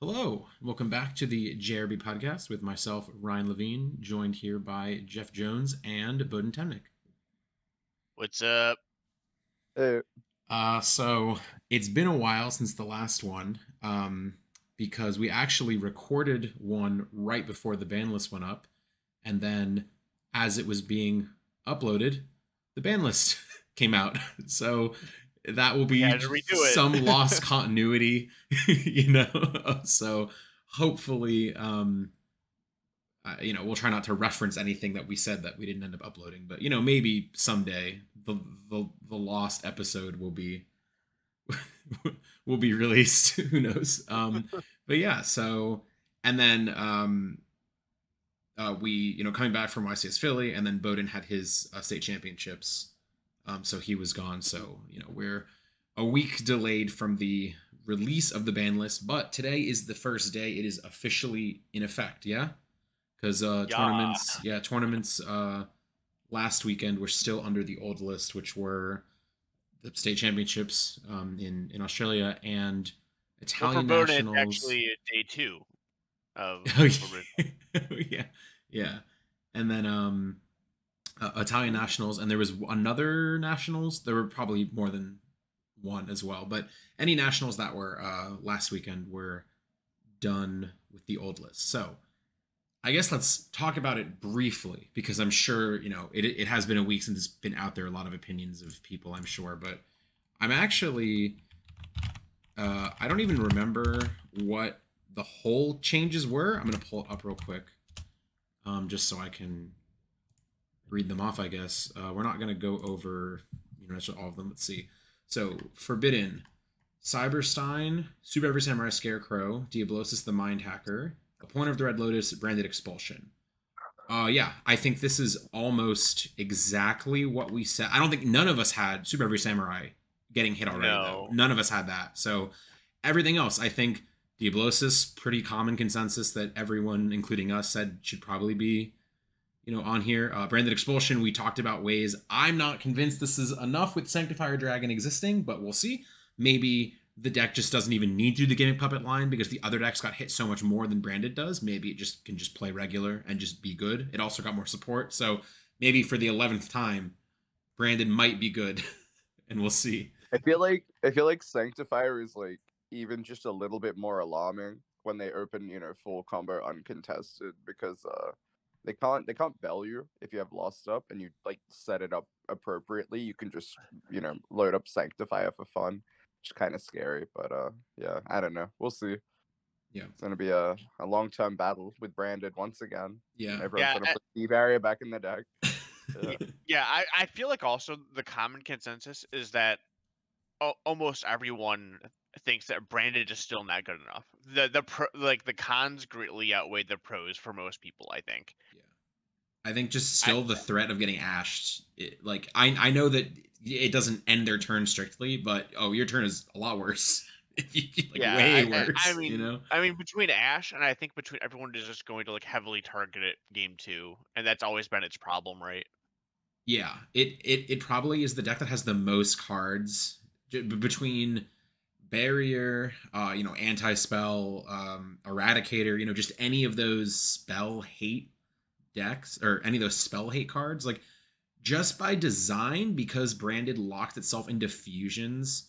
Hello, welcome back to the JRB podcast with myself, Ryan Levine, joined here by Jeff Jones and Bowden Temnick. What's up? Uh, So it's been a while since the last one, because we actually recorded one right before the ban list went up, and then as it was being uploaded, the ban list came out. So that will We be had to redo some it. lost continuity, you know. So hopefully, we'll try not to reference anything that we said that we didn't end up uploading, but maybe someday the lost episode will be will be released. Who knows? But yeah, so and then we coming back from YCS Philly, and then Bowden had his state championships, so he was gone. So we're a week delayed from the release of the ban list, but today is the first day it is officially in effect. Yeah, because Yeah. tournaments last weekend were still under the old list, which were the state championships in Australia and Well, for Italian Bowden, it's nationals. actually day two of Oh original. yeah, yeah, and then Italian nationals, and there was another nationals. There were probably more than one as well, but any nationals that were last weekend were done with the old list. So I guess let's talk about it briefly because I'm sure it has been a week since it's been out there. A lot of opinions of people, I'm sure, but I'm actually I don't even remember what the whole changes were. I'm gonna pull it up real quick, just so I can read them off. I guess we're not gonna go over all of them. Let's see. So Forbidden, Cyberstein, Super Every Samurai Scarecrow, Diablosis the Mind Hacker, Appointer of the Red Lotus, Branded Expulsion. Yeah, I think this is almost exactly what we said. I don't think none of us had Super Every Samurai getting hit already, though. No. None of us had that. So everything else, I think Diablosis, pretty common consensus that everyone, including us, said should probably be, on here. Branded Expulsion, we talked about ways. I'm not convinced this is enough with Sanctifier Dragon existing, but we'll see. Maybe the deck just doesn't even need to do the Gimmick Puppet line because the other decks got hit so much more than Branded does. Maybe it just can just play regular and just be good. It also got more support. So maybe for the 11th time, Branded might be good. And we'll see. I feel like Sanctifier is like even just a little bit more alarming when they open, full combo uncontested because they can't bell you if you have lost up and you like set it up appropriately. You can just, load up Sanctifier for fun. Which is kind of scary, but yeah, I don't know. We'll see. Yeah. It's gonna be a long-term battle with Branded once again. Yeah. Everyone's Yeah, gonna put the barrier back in the deck. yeah. I feel like also the common consensus is that almost everyone thinks that branded is still not good enough. The cons greatly outweigh the pros for most people. I think. Yeah. I think just I still the threat of getting ashed. I know that it doesn't end their turn strictly, but your turn is a lot worse. yeah. Way I, worse. I mean, between Ash and I think between everyone is just going to like heavily target it game two, and that's always been its problem, right? Yeah, it probably is the deck that has the most cards between barrier, anti spell, eradicator, just any of those spell hate decks or any of those spell hate cards. Like just by design, because Branded locked itself into fusions,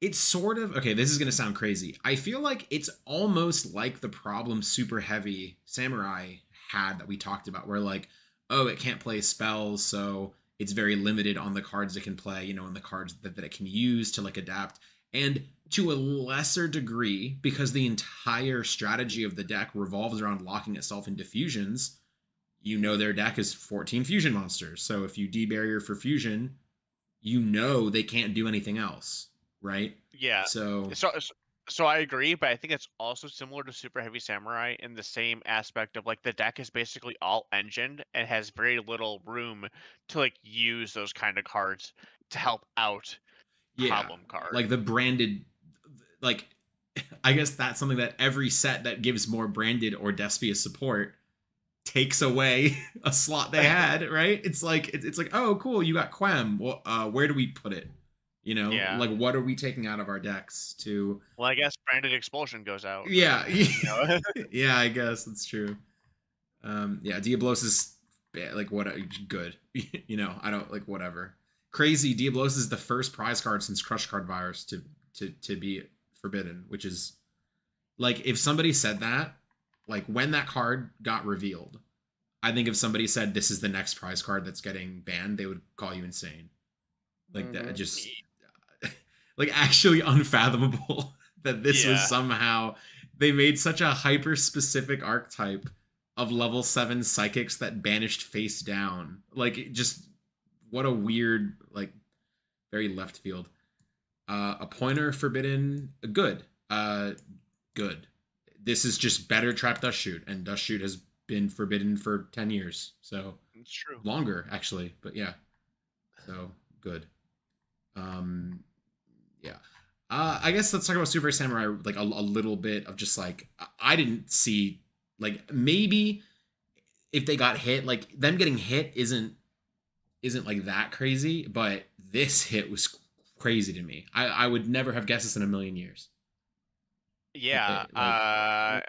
it's sort of okay. This is gonna sound crazy. I feel like it's almost like the problem Super Heavy Samurai had that we talked about, where like, oh, it can't play spells, so it's very limited on the cards it can play, and the cards that it can use to like adapt. And to a lesser degree, because the entire strategy of the deck revolves around locking itself into fusions, their deck is 14 fusion monsters. So if you debarrier for fusion, they can't do anything else, right? Yeah. So So I agree, but I think it's also similar to Super Heavy Samurai in the same aspect of like the deck is basically all engined and has very little room to like use those kind of cards to help out yeah, problem cards. like the branded, like I guess that's something that every set that gives more branded or Despia support takes away a slot they had, right? It's like, oh, cool, you got Quem. Well, where do we put it? Yeah. Like what are we taking out of our decks to? Well, I guess branded expulsion goes out. Yeah. You know? Yeah, I guess that's true. Yeah, Diablos is like what good. You know, I don't like whatever. Crazy. Diablos is the first prize card since Crush Card Virus to be forbidden, which is like if somebody said that, like when that card got revealed, I think if somebody said this is the next prize card that's getting banned, they would call you insane. Like that just like actually unfathomable that this was somehow they made such a hyper specific archetype of level 7 psychics that banished face down. Like just what a weird, like very left field. A pointer forbidden, good. Good. This is just better trap dust shoot, and dust shoot has been forbidden for 10 years. So it's true. Longer actually, but yeah. So good. Yeah. I guess let's talk about Super Samurai like a little bit of just like I didn't see like maybe if they got hit, like them getting hit isn't like that crazy, but this hit was crazy to me. I would never have guessed this in a million years. Yeah,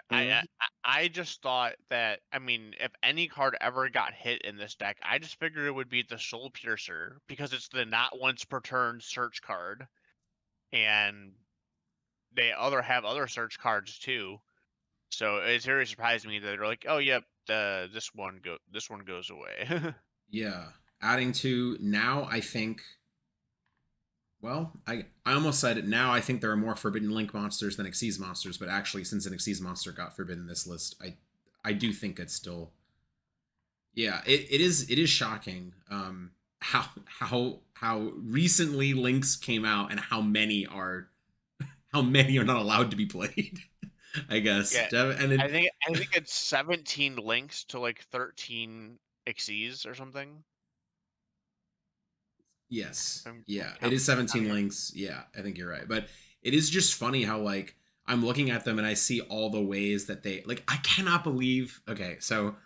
I just thought that, I mean, if any card ever got hit in this deck, I just figured it would be the Soul Piercer because it's the not once per turn search card, and they have other search cards too. So it's very surprising me that they're like, oh yep, this one goes away. Yeah, adding to now, I think. Well, I almost said it. Now I think there are more Forbidden Link monsters than Xyz monsters, but actually, since an Xyz monster got forbidden this list, I do think it's still. Yeah, it is shocking how recently links came out and how many are not allowed to be played. I guess. Yeah, and then, I think it's 17 links to like 13 Xyz or something. Yes. Yeah. It is 17 links. Yeah, I think you're right. But it is just funny how like I'm looking at them and I see all the ways that they like I cannot believe. Okay, so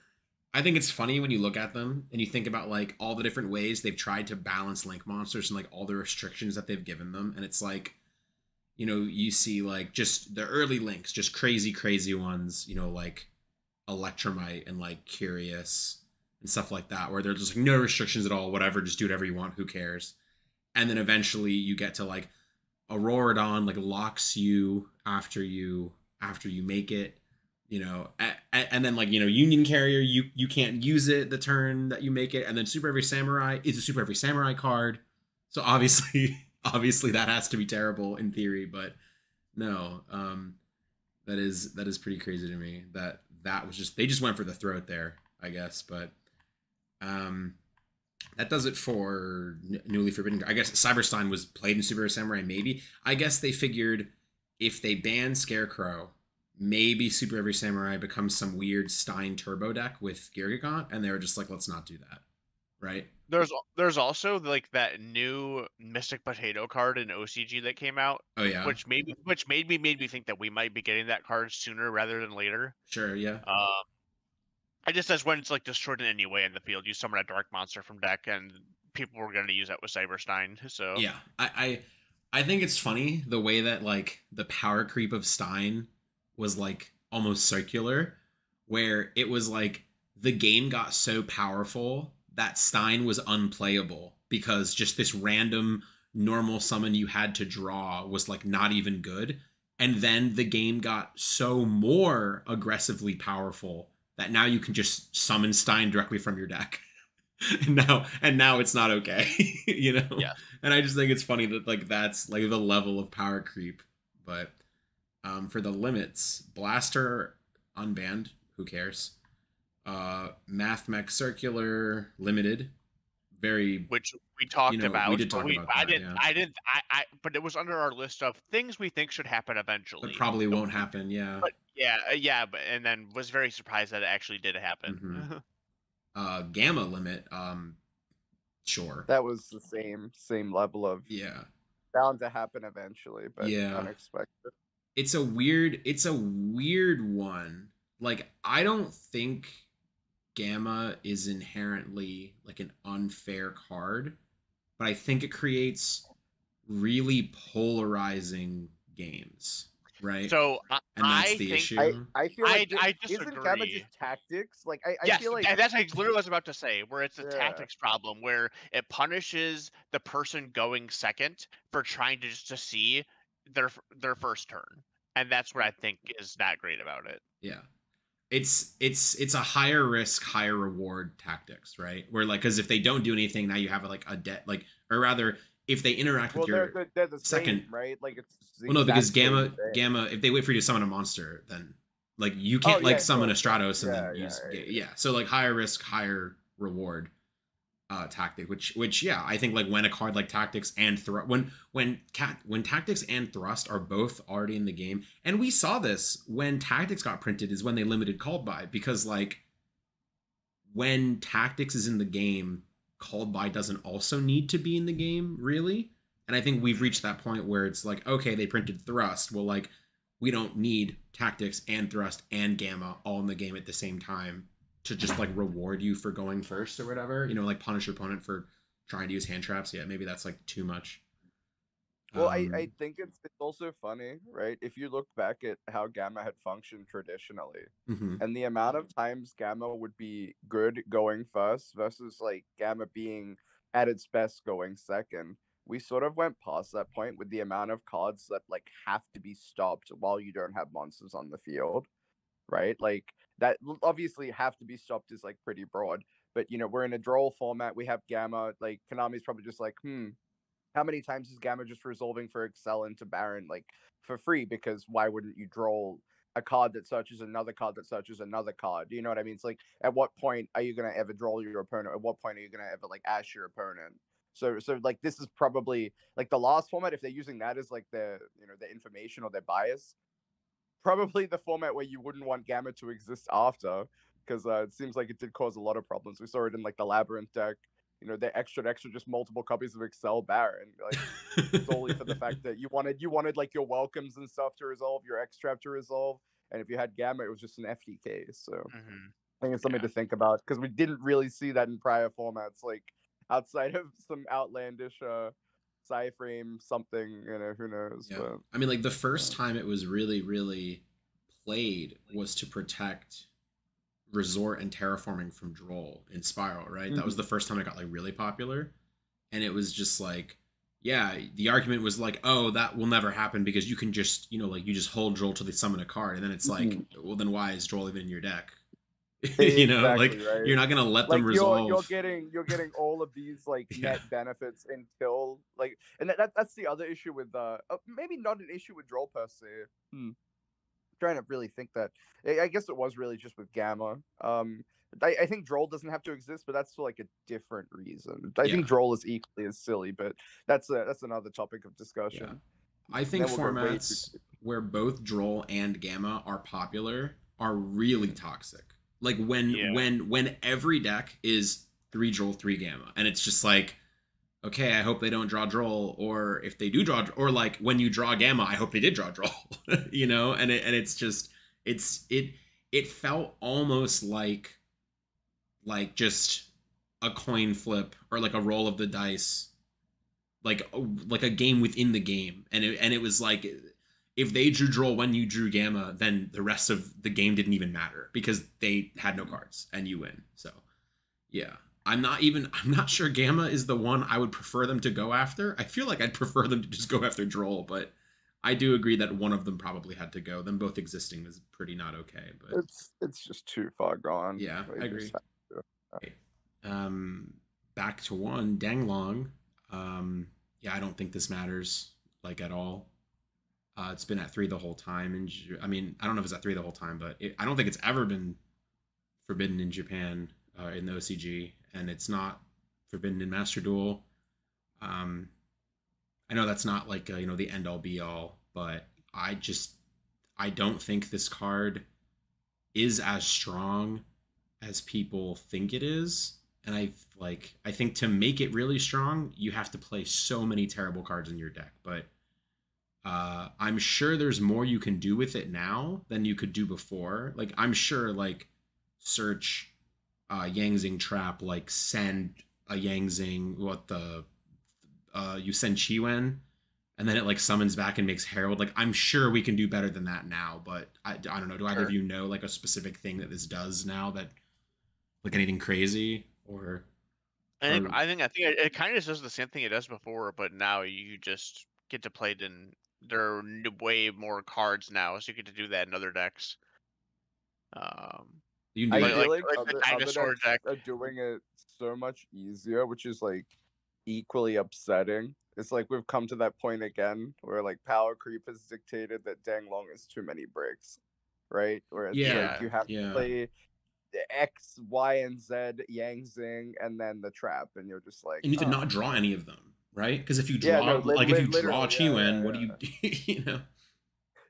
I think it's funny when you look at them and you think about like all the different ways they've tried to balance link monsters and like all the restrictions that they've given them, and it's like, you know, you see like just the early links, just crazy ones, you know, like Electromite and like Curious and stuff like that, where there's just like no restrictions at all, whatever, just do whatever you want, who cares. And then eventually you get to like Auroradon like locks you after you make it, you know, and then like, you know, Union Carrier, you can't use it the turn that you make it, and then Super Heavy Samurai is a Super Heavy Samurai card, so obviously that has to be terrible in theory, but no, that is pretty crazy to me that was just they just went for the throat there, I guess, but that does it for newly forbidden. I guess Cyberstein was played in Super Samurai. Maybe I guess they figured if they ban Scarecrow, maybe Super Every Samurai becomes some weird Stein turbo deck with Gigant, and they were just like, let's not do that, right? There's also like that new Mystic Potato card in OCG that came out. Oh yeah, which made me think that we might be getting that card sooner rather than later. Sure, yeah. I just as when it's like destroyed in any way in the field, you summon a dark monster from deck, and people were going to use that with Cyberstein. So yeah, I think it's funny the way that like the power creep of Stein was like almost circular, where it was like the game got so powerful that Stein was unplayable because just this random normal summon you had to draw was like not even good, and then the game got so more aggressively powerful that now you can just summon Stein directly from your deck. and now it's not okay. You know? Yeah. And I just think it's funny that like that's like the level of power creep. But for the limits, Blaster unbanned, who cares? Math Mech Circular limited, very, which we talked about. We did talk about that. I didn't. But it was under our list of things we think should happen eventually. It probably won't happen. Yeah. But yeah. But and then was very surprised that it actually did happen. Mm-hmm. Gamma limit. Sure. That was the same level of bound to happen eventually, but unexpected. It's a weird one. Like I don't think Gamma is inherently like an unfair card, but I think it creates really polarizing games. right? So And that's I the think issue. I feel like I isn't Gamma disagree. just tactics? Like I Yes, feel like that's literally what I was about to say, where it's a yeah. tactics problem, where it punishes the person going second for trying to just to see their first turn, and that's what I think is not great about it. Yeah. It's a higher risk, higher reward tactics, right? Where like, because if they don't do anything, now you have like a debt, like, or rather, if they interact with Well, your they're the second, same, right? Like it's the well, no, because exact same thing. gamma, if they wait for you to summon a monster, then like you Oh can't like yeah, summon a sure. Stratos and Yeah, then yeah, use yeah. yeah. So like higher risk, higher reward tactic, which yeah, I think like when a card like tactics and thrust, when tactics and thrust are both already in the game, and we saw this when tactics got printed is when they limited called by, because like when tactics is in the game, called by doesn't also need to be in the game, really. And I think we've reached that point where it's like, okay, they printed thrust, well, like we don't need tactics and thrust and gamma all in the game at the same time to just like reward you for going first or whatever, you know, like punish your opponent for trying to use hand traps. Yeah, maybe that's like too much. Well, I think it's also funny, right? If you look back at how Gamma had functioned traditionally, mhm. and the amount of times Gamma would be good going first versus like Gamma being at its best going second, we sort of went past that point with the amount of cards that like have to be stopped while you don't have monsters on the field, right? Like that obviously have to be stopped is like pretty broad, but you know, we're in a draw format, we have Gamma, like Konami's probably just like, how many times is Gamma just resolving for Excel into Baron like for free? Because why wouldn't you draw a card that searches another card that searches another card? You know what I mean? It's like at what point are you gonna ever draw your opponent? At what point are you gonna ever like ash your opponent? So like this is probably like the last format, if they're using that as like their their information or their bias, probably the format where you wouldn't want Gamma to exist after, because it seems like it did cause a lot of problems. We saw it in like the Labyrinth deck. You know, they extra just multiple copies of Excel Baron, like solely for the fact that you wanted like your welcomes and stuff to resolve, your X trap to resolve, and if you had Gamma, it was just an FTK. So I think it's something to think about, because we didn't really see that in prior formats, like outside of some outlandish frame something, who knows. Yeah. But I mean, like the first time it was really, really played was to protect Resort and Terraforming from Droll in Spiral, right? That was the first time it got like really popular. And it was just like, yeah, the argument was like, oh, that will never happen because you can just, like you just hold Droll till they summon a card. And then it's like, well, then why is Droll even in your deck? Like right? you're not gonna let Like them resolve. you're getting all of these like net benefits until like, and that's the other issue with maybe not an issue with Droll per se. Trying to really think that. I guess it was really just with Gamma. I think Droll doesn't have to exist, but that's for like a different reason. I think Droll is equally as silly, but that's another topic of discussion. Yeah. I think formats where both Droll and Gamma are popular are really toxic. Like when every deck is 3 Droll, 3 Gamma, and it's just like, okay, I hope they don't draw Droll, or if they do draw, or like when you draw Gamma, I hope they did draw Droll, and it's just it felt almost like just a coin flip or like a roll of the dice, like a game within the game, and it was like if they drew Droll when you drew Gamma, then the rest of the game didn't even matter because they had no cards and you win. So yeah. I'm not sure Gamma is the one I would prefer them to go after. I feel like I'd prefer them to just go after Droll, but I do agree that one of them probably had to go. Them both existing is pretty not okay, but it's just too far gone. Yeah, I agree. Okay. Back to one, Danglong. Yeah, I don't think this matters like at all. It's been at 3 the whole time, and I mean, I don't know if it's at 3 the whole time, but I don't think it's ever been forbidden in Japan in the OCG, and it's not forbidden in Master Duel. I know that's not like the end all be all, but I don't think this card is as strong as people think it is. And I think to make it really strong, you have to play so many terrible cards in your deck. But I'm sure there's more you can do with it now than you could do before. Like I'm sure like search Yangzing trap, like send a Yangzing you send Chiwen, and then it like summons back and makes Herald. Like I'm sure we can do better than that now, but I don't know. Do either of you know like a specific thing that this does now that like anything crazy or? I think it kind of does the same thing it does before, but now you just get to play it in. There are way more cards now, so you get to do that in other decks. You can do I it. feel like like the other dinosaur decks deck. are doing it so much easier, which is like equally upsetting. It's like we've come to that point again where like power creep has dictated that Danglong is too many bricks, right? Where it's Yeah, like you have to play X, Y, and Z, Yang Zing, and then the trap, and you're just like, and you need to not draw any of them, right? Because if you yeah, draw, no, like if you draw literally, yeah, Chiwen, what do yeah, you, you know?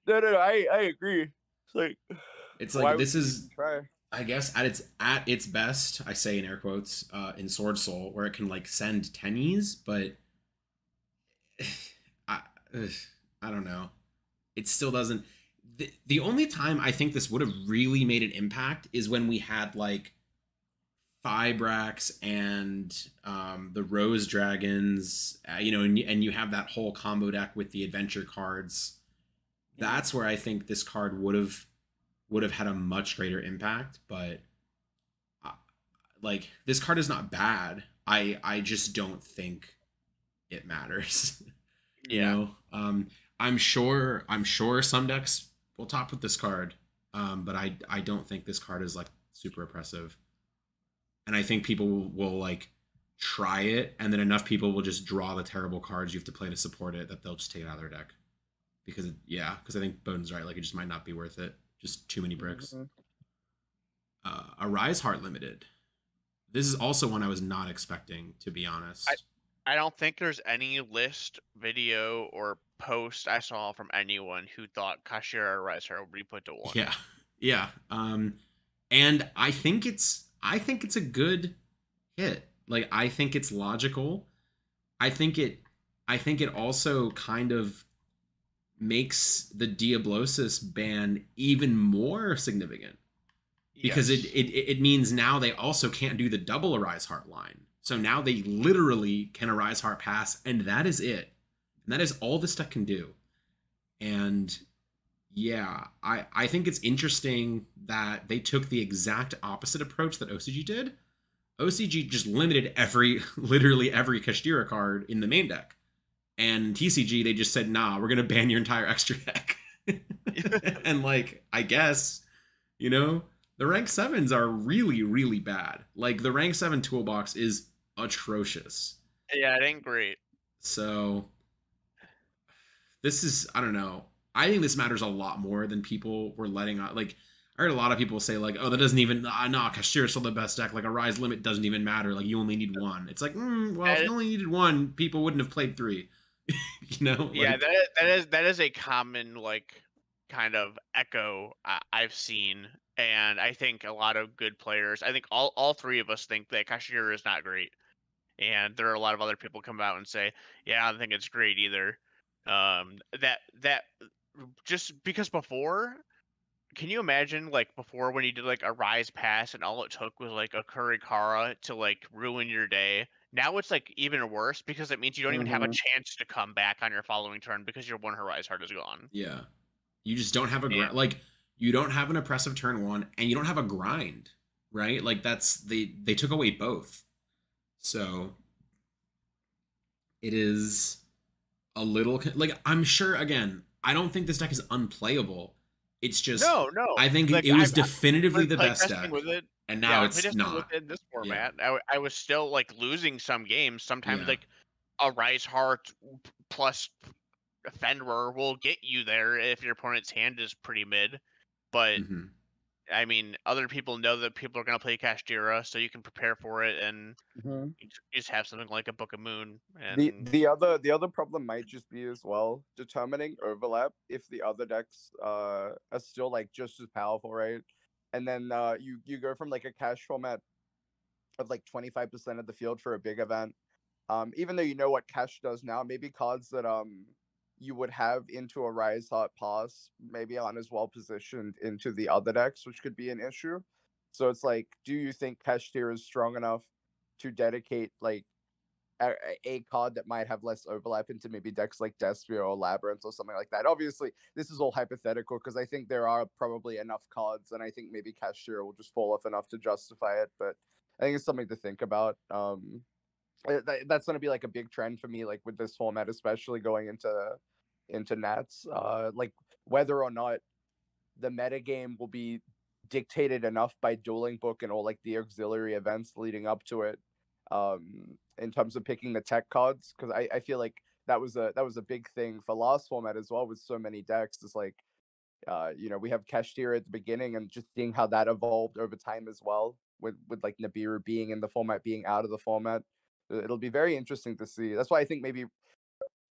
No, I agree. It's like, It's why like would this you is, even try? I guess, at its best. I say in air quotes, in Sword Soul, where it can like send tennies, but I, ugh, I don't know. It still doesn't. The only time I think this would have really made an impact is when we had like Fibrax and the Rose Dragons, and you have that whole combo deck with the adventure cards. That's where I think this card would have had a much greater impact. But like this card is not bad. I just don't think it matters. Yeah. I'm sure some decks will top with this card, but I don't think this card is like super oppressive. And I think people will like try it, and then enough people will just draw the terrible cards you have to play to support it that they'll just take it out of their deck. Because I think Bowden's right. Like it just might not be worth it. Just too many bricks. A Rise Heart Limited. This is also one I was not expecting, to be honest. I don't think there's any list, video, or post I saw from anyone who thought Kashira or Rise Heart would be put to 1. Yeah. And I think it's a good hit. Like I think it's logical. I think it also kind of makes the Diablosis ban even more significant. Because it means now they also can't do the double Arise Heart line. So now they literally can Arise Heart pass, and that is it. And that is all this deck can do. And yeah, I think it's interesting that they took the exact opposite approach that OCG did. OCG just limited literally every Kashtira card in the main deck. And TCG, they just said, nah, we're going to ban your entire extra deck. And like, I guess, the rank 7s are really, really bad. Like, the rank 7 toolbox is atrocious. Yeah, it ain't great. So, this is, I don't know. I think this matters a lot more than people were letting on. Like, I heard a lot of people say, like, oh, that doesn't even, Kashtira's still the best deck. Like, a Rise Limit doesn't even matter. Like, you only need 1. It's like, well, if you only needed 1, people wouldn't have played 3. Yeah, that is a common, like, kind of echo I've seen. And I think a lot of good players, I think all 3 of us think that Kashira is not great. And there are a lot of other people come out and say, yeah, I don't think it's great either. That just because before, can you imagine like before when you did like a Rise Pass and all it took was like a Kurikara to like ruin your day? Now it's like even worse because it means you don't even have a chance to come back on your following turn because your one Rise Heart is gone. Yeah. You just don't have like you don't have an oppressive turn 1 and you don't have a grind, right? Like that's they took away both. So it is a little like I'm sure again, I don't think this deck is unplayable. It's just no. I think like, it was definitively the best deck. With it, and now it's not. With it in this format, I was still like losing some games. Sometimes like a Rise Heart plus Fenrir will get you there if your opponent's hand is pretty mid. But I mean, other people know that people are going to play Kashtira, so you can prepare for it, and you just have something like a Book of Moon. And the other problem might just be as well determining overlap if the other decks are still like just as powerful, right? And then you go from like a cash format of like 25% of the field for a big event. Even though you know what cash does now, maybe cards that you would have into a Rise Heart pass maybe aren't as well positioned into the other decks, which could be an issue. So it's like, do you think Kashtira is strong enough to dedicate like a card that might have less overlap into maybe decks like Despia or Labyrinth or something like that. Obviously, this is all hypothetical because I think there are probably enough cards, and I think maybe Kashtira will just fall off enough to justify it. But I think it's something to think about. That's going to be like a big trend for me, like with this format, especially going into Nats. Like whether or not the metagame will be dictated enough by Dueling Book and all like the auxiliary events leading up to it, in terms of picking the tech cards, because I feel like that was a big thing for last format as well with so many decks. It's like we have Kashtira at the beginning and just seeing how that evolved over time as well, with like Nibiru being in the format, being out of the format. It'll be very interesting to see. That's why I think maybe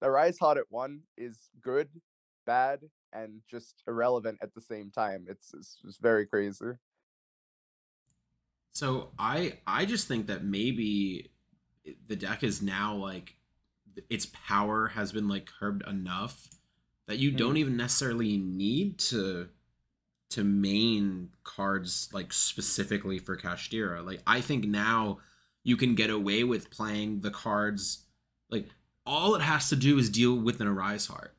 Arise Hard at 1 is good, bad, and just irrelevant at the same time. It's very crazy. So I just think that maybe the deck is now like its power has been like curbed enough that you don't even necessarily need to main cards like specifically for Kashtira. Like I think now you can get away with playing the cards like all it has to do is deal with an Arise Heart.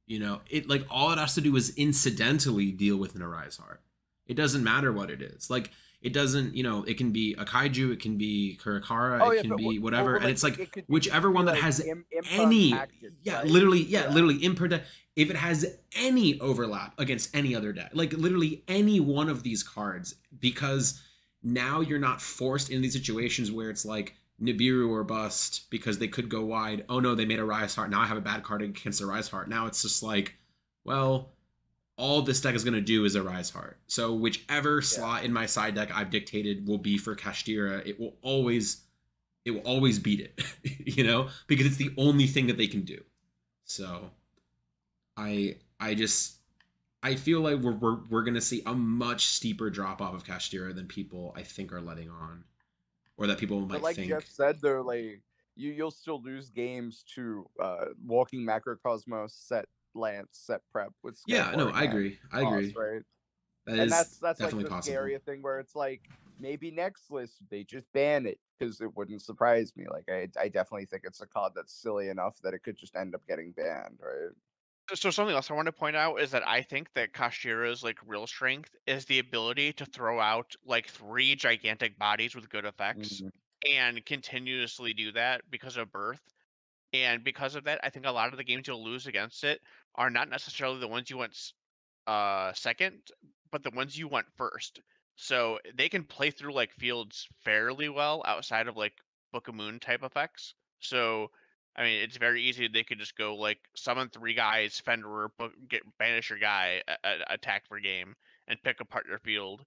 It like all it has to do is incidentally deal with an Arise Heart. It doesn't matter what it is. Like it doesn't, it can be a kaiju, it can be Kurakara, it can be whatever, and it's like whichever one that has any, right? literally, literally imper. If it has any overlap against any other deck, like literally any one of these cards, because now you're not forced in these situations where it's like Nibiru or bust because they could go wide. Oh no, they made a Rise Heart. Now I have a bad card against a Rise Heart. Now it's just like, well, all this deck is going to do is a Rise Heart. So whichever slot in my side deck I've dictated will be for Kashtira, it will always beat it, because it's the only thing that they can do. So I feel like we're going to see a much steeper drop off of Kashtira than people I think are letting on, or that people might like think. Jeff said, though, like you'll still lose games to Walking Macrocosmos, set Lance, set Prep with no, I agree. Right? That's definitely like the possible. scary thing where it's like maybe next list they just ban it, because it wouldn't surprise me. Like I definitely think it's a card that's silly enough that it could just end up getting banned, right? So something else I want to point out is that I think that Kashtira's like real strength is the ability to throw out like 3 gigantic bodies with good effects and continuously do that because of Birth. And because of that, I think a lot of the games you'll lose against it are not necessarily the ones you went second, but the ones you went first. So they can play through like fields fairly well outside of like Book of Moon type effects. So I mean, it's very easy. They could just go like summon 3 guys, Fenderer, banish your guy, attack for game, and pick apart your field.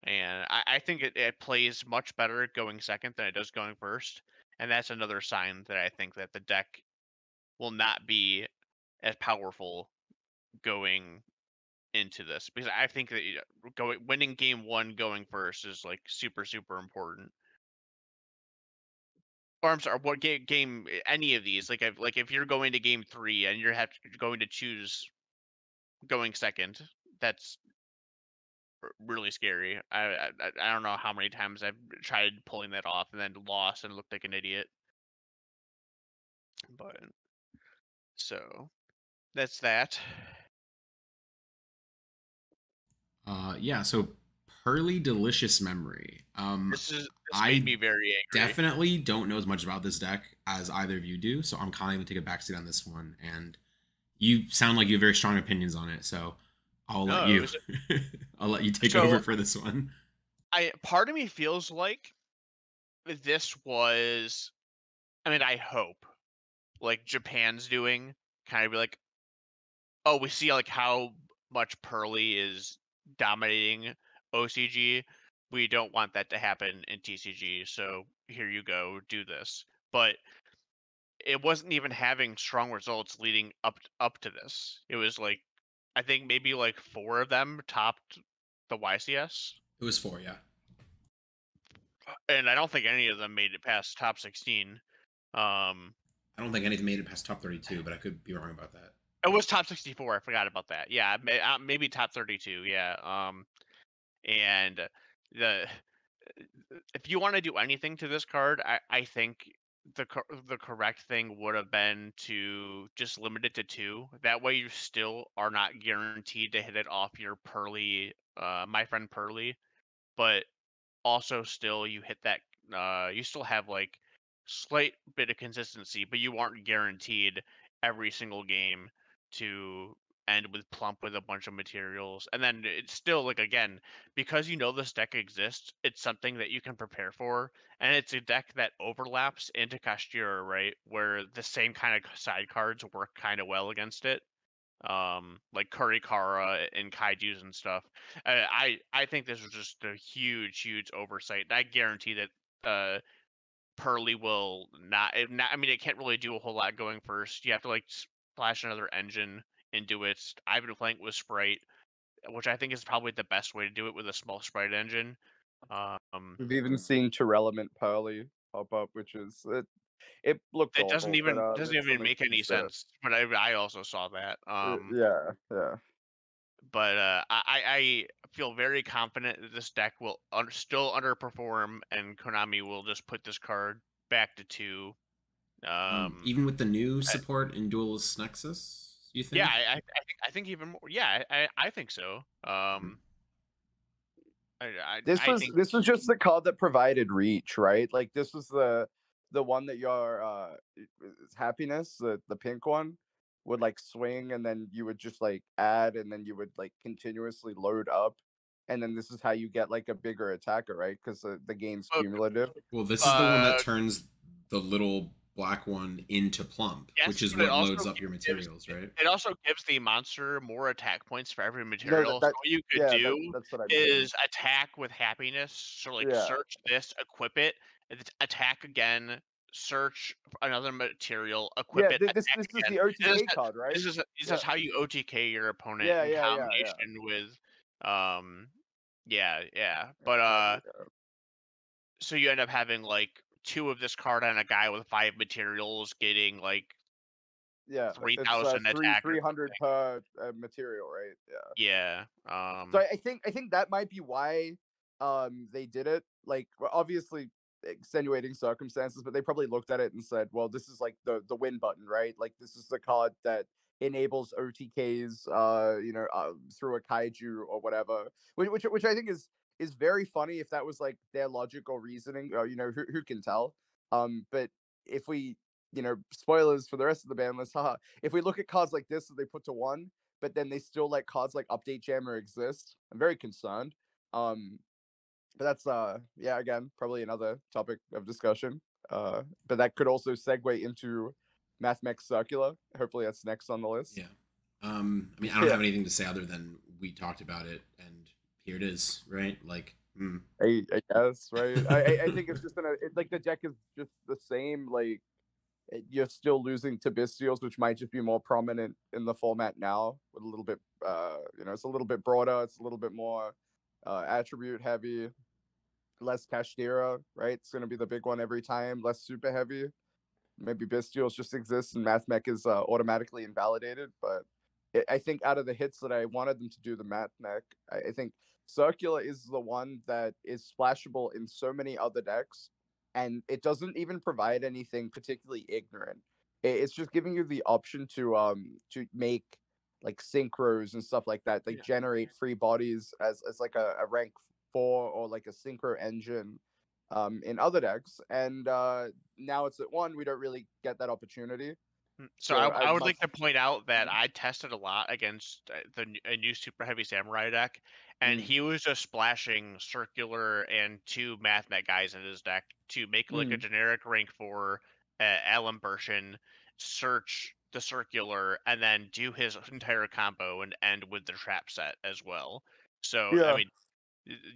And I think it plays much better going second than it does going first. And that's another sign that I think that the deck will not be as powerful going into this, because I think that winning game 1 going first is like super important. Or I'm sorry, what game any of these, like if you're going to game 3 and you're going to choose going second, that's really scary. I don't know how many times I've tried pulling that off and then lost and looked like an idiot. But so that's that. So Pearly Delicious Memory. This made me very angry. Definitely don't know as much about this deck as either of you do, so I'm kind of gonna take a backseat on this one. And you sound like you have very strong opinions on it, so I'll let you I'll let you take over for this one. Part of me feels like this was, I mean, I hope like Japan's doing kind of be like, oh, we see like how much Pearly is dominating OCG. We don't want that to happen in TCG, so here you go, do this. But it wasn't even having strong results leading up to this. It was like, I think maybe like 4 of them topped the YCS. It was 4, yeah. And I don't think any of them made it past top 16. I don't think anything made it past top 32, but I could be wrong about that. It was top 64. I forgot about that. Yeah, maybe top 32. Yeah. And if you want to do anything to this card, I think the correct thing would have been to just limit it to 2. That way you still are not guaranteed to hit it off your Pearly, my friend Pearly, but also still you hit that you still have like slight bit of consistency, but you aren't guaranteed every single game to end with plump with a bunch of materials. And then it's still like, again, because you know this deck exists, it's something that you can prepare for, and it's a deck that overlaps into Kashtira, right, where the same kind of side cards work kind of well against it, like Kurikara and Kaijus and stuff. I think this was just a huge oversight. I guarantee that Pearly will not. I mean, it can't really do a whole lot going first. You have to like splash another engine into it. I've been playing it with Sprite, which I think is probably the best way to do it with a small Sprite engine. We've even seen Terrelament Pearly pop up, which is it looked It doesn't awful, but doesn't it's even something make to any consider. sense. But I also saw that. Yeah. But I feel very confident that this deck will still underperform, and Konami will just put this card back to 2. Even with the new I- support in Duelist Nexus, you yeah, think? I think even more. Yeah, I think so. This I was think this was just the card that provided reach, right? Like this was the one that your happiness, the pink one, would like swing, and then you would just like add, and then you would like continuously load up, and then this is how you get like a bigger attacker, right? Because the game's uh, cumulative. Well, this is the one that turns the little black one into plump, which yes, is but it what also loads up your gives materials, right? it also gives the monster more attack points for every No, material. So that what you could yeah, do that's what I mean. is attack with happiness. So like Yeah, search this, equip it, and then attack again, search another material, equip yeah. it, This attack this is again. the And OTK card, right? this Yeah, is how you OTK your opponent yeah, in yeah, yeah, yeah. combination with yeah. But Copy. so you end up having like 2 of this card on a guy with 5 materials getting like Yeah, it's 3,000 attack or 300 something. per material, right? Yeah. Yeah. So I think that might be why they did it. Like obviously extenuating circumstances, but they probably looked at it and said, well, this is like the win button, right? Like this is the card that enables OTKs through a kaiju or whatever. Which I think is very funny if that was like their logical reasoning. Who can tell? But if we spoilers for the rest of the ban list, haha. If we look at cards like this that they put to 1, but then they still let cards like Update Jammer exist, I'm very concerned. But that's yeah, again, probably another topic of discussion. But that could also segue into Mathmech Circular. Hopefully that's next on the list. Yeah. I mean, I don't Yeah. have anything to say other than we talked about it, and here it is, right? Like, I guess, right? I think it's just like the deck is just the same. Like you're still losing to Bestials, which might just be more prominent in the format now, with a little bit, it's a little bit broader, it's a little bit more attribute heavy, less Kashtira, right? It's going to be the big one every time, less super heavy. Maybe Bestials just exists and Mathmech is automatically invalidated, but I think out of the hits that I wanted them to do the Mathmech, I think Circular is the one that is splashable in so many other decks, and it doesn't even provide anything particularly ignorant. It's just giving you the option to make like synchros and stuff like that, like generate free bodies as like a rank 4 or like a synchro engine in other decks, and now it's at 1. We don't really get that opportunity. So So I I'd would much like to point out that I tested a lot against a new super heavy samurai deck, and mm, he was just splashing circular and 2 mathnet guys in his deck to make like a mm, generic rank 4 Allen version, search the circular, and then do his entire combo and end with the trap set as well. So I yeah. mean,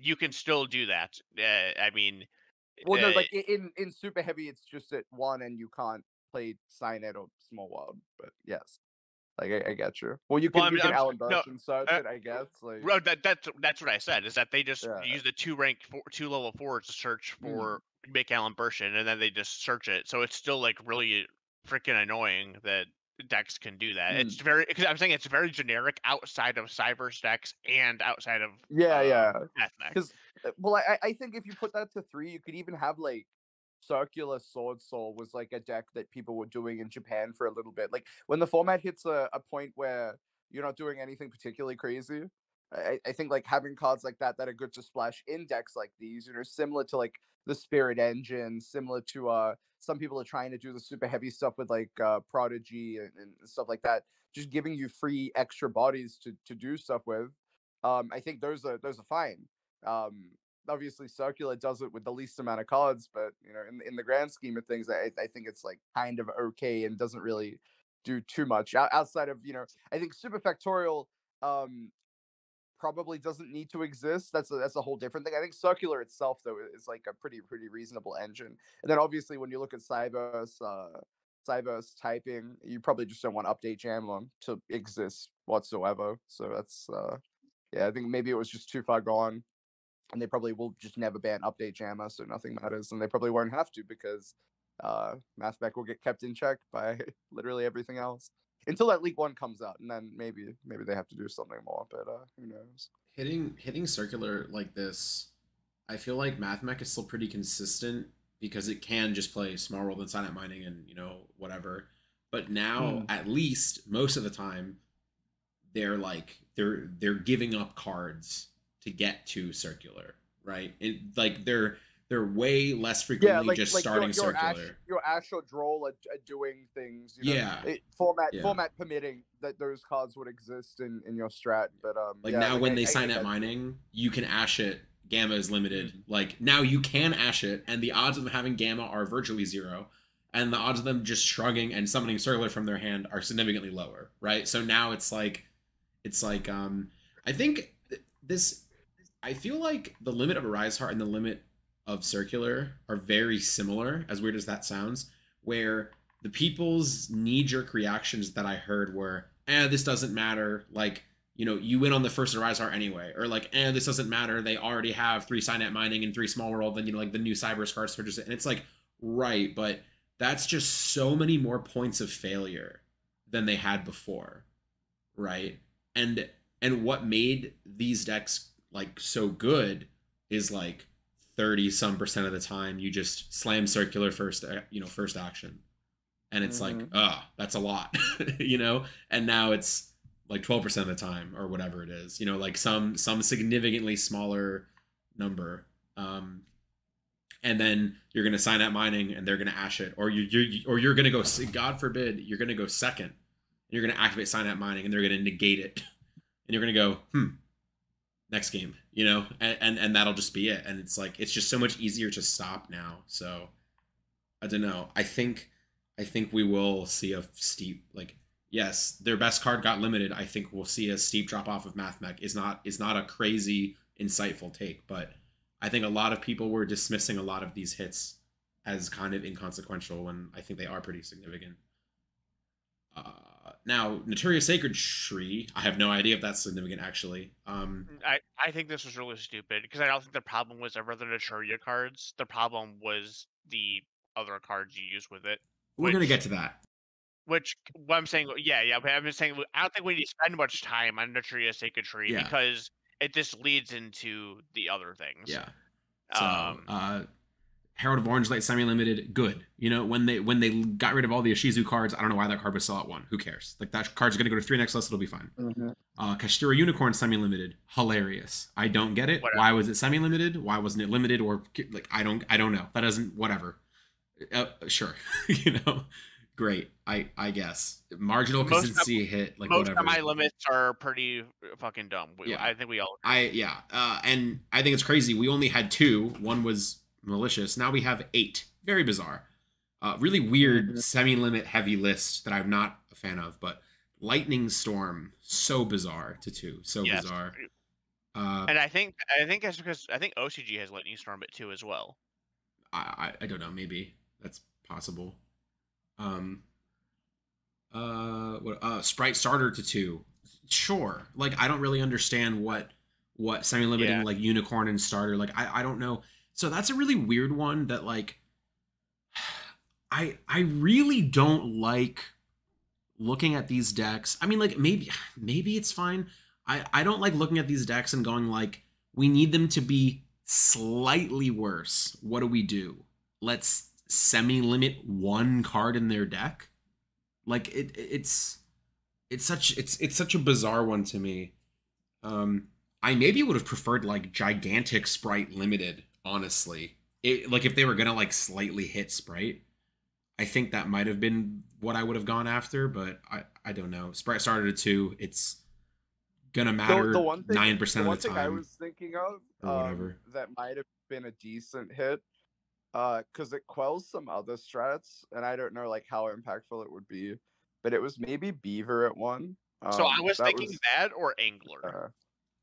you can still do that. I mean, Well, no, uh, like in super heavy, it's just at 1, and you can't play Signet or Small World. But yes, like I get you. Well, you well, can Alan no. Burton search it, I guess. Like Well, that's what I said. Is that they just yeah. use the 2 level 4s to search Mm, for make Alan Burschen, and then they just search it. So it's still like really freaking annoying that decks can do that. mm. It's very because I'm saying it's very generic outside of Cyber's decks and outside of Yeah. Mathmech. Because well, I think if you put that to 3, you could even have like Circular Sword Soul was like a deck that people were doing in Japan for a little bit. Like when the format hits a point where you're not doing anything particularly crazy, I think like having cards like that that are good to splash in decks like these, similar to like the Spirit Engine, similar to some people are trying to do the super heavy stuff with like Prodigy and stuff like that, just giving you free extra bodies to do stuff with. I think those are fine. Um, Obviously Circular does it with the least amount of cards, but in the grand scheme of things, I think it's like kind of okay and doesn't really do too much outside of I think Super Factorial probably doesn't need to exist. That's a whole different thing. I think Circular itself though is like a pretty reasonable engine. And then obviously when you look at Cyberse typing, you probably just don't want Update Jammer to exist whatsoever. So that's yeah, I think maybe it was just too far gone. And they probably will just never ban Update Jammer, so nothing matters, and they probably won't have to because MathMech will get kept in check by literally everything else until that League 1 comes out, and then maybe they have to do something more, but who knows. Hitting Circular like this, I feel like MathMech is still pretty consistent because it can just play Small World and Silent Mining and whatever. But now, at least most of the time, they're giving up cards to get to Circular, right? They're way less frequently just starting Circular. Your Astral Droll are doing things. Yeah. Format permitting that those cards would exist in your strat. But now when they sign at Mining, you can Ash it. Gamma is limited. Like now you can Ash it, and the odds of them having Gamma are virtually zero, and the odds of them just shrugging and summoning Circular from their hand are significantly lower, right? So now it's like I think this. I feel like the limit of a Rise Heart and the limit of Circular are very similar, as weird as that sounds, where the people's knee-jerk reactions that I heard were, this doesn't matter, like, you win on the first Rise Heart anyway, or like, this doesn't matter, they already have 3 Signet Mining and 3 Small World, then, like, the new Cyber Scar surges it, and it's like, right, but that's just so many more points of failure than they had before, right? And what made these decks like so good is like 30% of the time you just slam Circular first action, and it's like that's a lot. And now it's like 12% of the time or whatever it is, like some significantly smaller number, and then you're gonna sign at Mining and they're gonna Ash it, or you're gonna go, God forbid, you're gonna go second and you're gonna activate sign at Mining and they're gonna negate it, and you're gonna go next game, and that'll just be it. And it's like, it's just so much easier to stop now. So I don't know. I think we will see a steep, like, yes, their best card got limited. I think we'll see a steep drop off of MathMech. Is not a crazy insightful take, but I think a lot of people were dismissing a lot of these hits as kind of inconsequential when I think they are pretty significant. Now, Naturia Sacred Shri, I have no idea if that's significant, actually. I think this was really stupid, because I don't think the problem was ever the Naturia cards. The problem was the other cards you use with it. We're going to get to that. What I'm saying, but I'm just saying, I don't think we need to spend much time on Naturia Sacred Tree, because it just leads into the other things. Yeah. So, Herald of Orange Light semi-limited, good. When they got rid of all the Ishizu cards, I don't know why that card was still at 1. Who cares? Like, that card's gonna go to 3 next list, it'll be fine. Kashtira Unicorn semi-limited, hilarious. I don't get it. Whatever. Why was it semi-limited? Why wasn't it limited? Or like, I don't know. That doesn't, whatever. Sure. Great. I guess marginal consistency hit, like, most whatever. Most of my limits are pretty fucking dumb. I think we all agree. And I think it's crazy. We only had 2. One was malicious. Now we have 8. Very bizarre. Really weird semi-limit heavy list that I'm not a fan of, but Lightning Storm, so bizarre to 2. So bizarre. And I think that's because I think OCG has Lightning Storm it too as well. I don't know, maybe that's possible. Sprite Starter to 2. Sure. Like, I don't really understand what semi-limiting like Unicorn and Starter, like, I don't know. So that's a really weird one that, like, I really don't like looking at these decks. I mean, like, maybe it's fine. I don't like looking at these decks and going, like, we need them to be slightly worse. What do? Let's semi-limit one card in their deck. Like it's such a bizarre one to me. I maybe would have preferred like gigantic sprite limited, honestly. Like if they were gonna like slightly hit sprite, I think that might have been what I would have gone after, but I don't know. Sprite started at 2. It's gonna matter The one thing, 9% of the I time was thinking of, or whatever. that might have been a decent hit, because it quells some other strats, and I don't know like how impactful it would be, but it was maybe Beaver at 1. So I was That thinking that or Angler.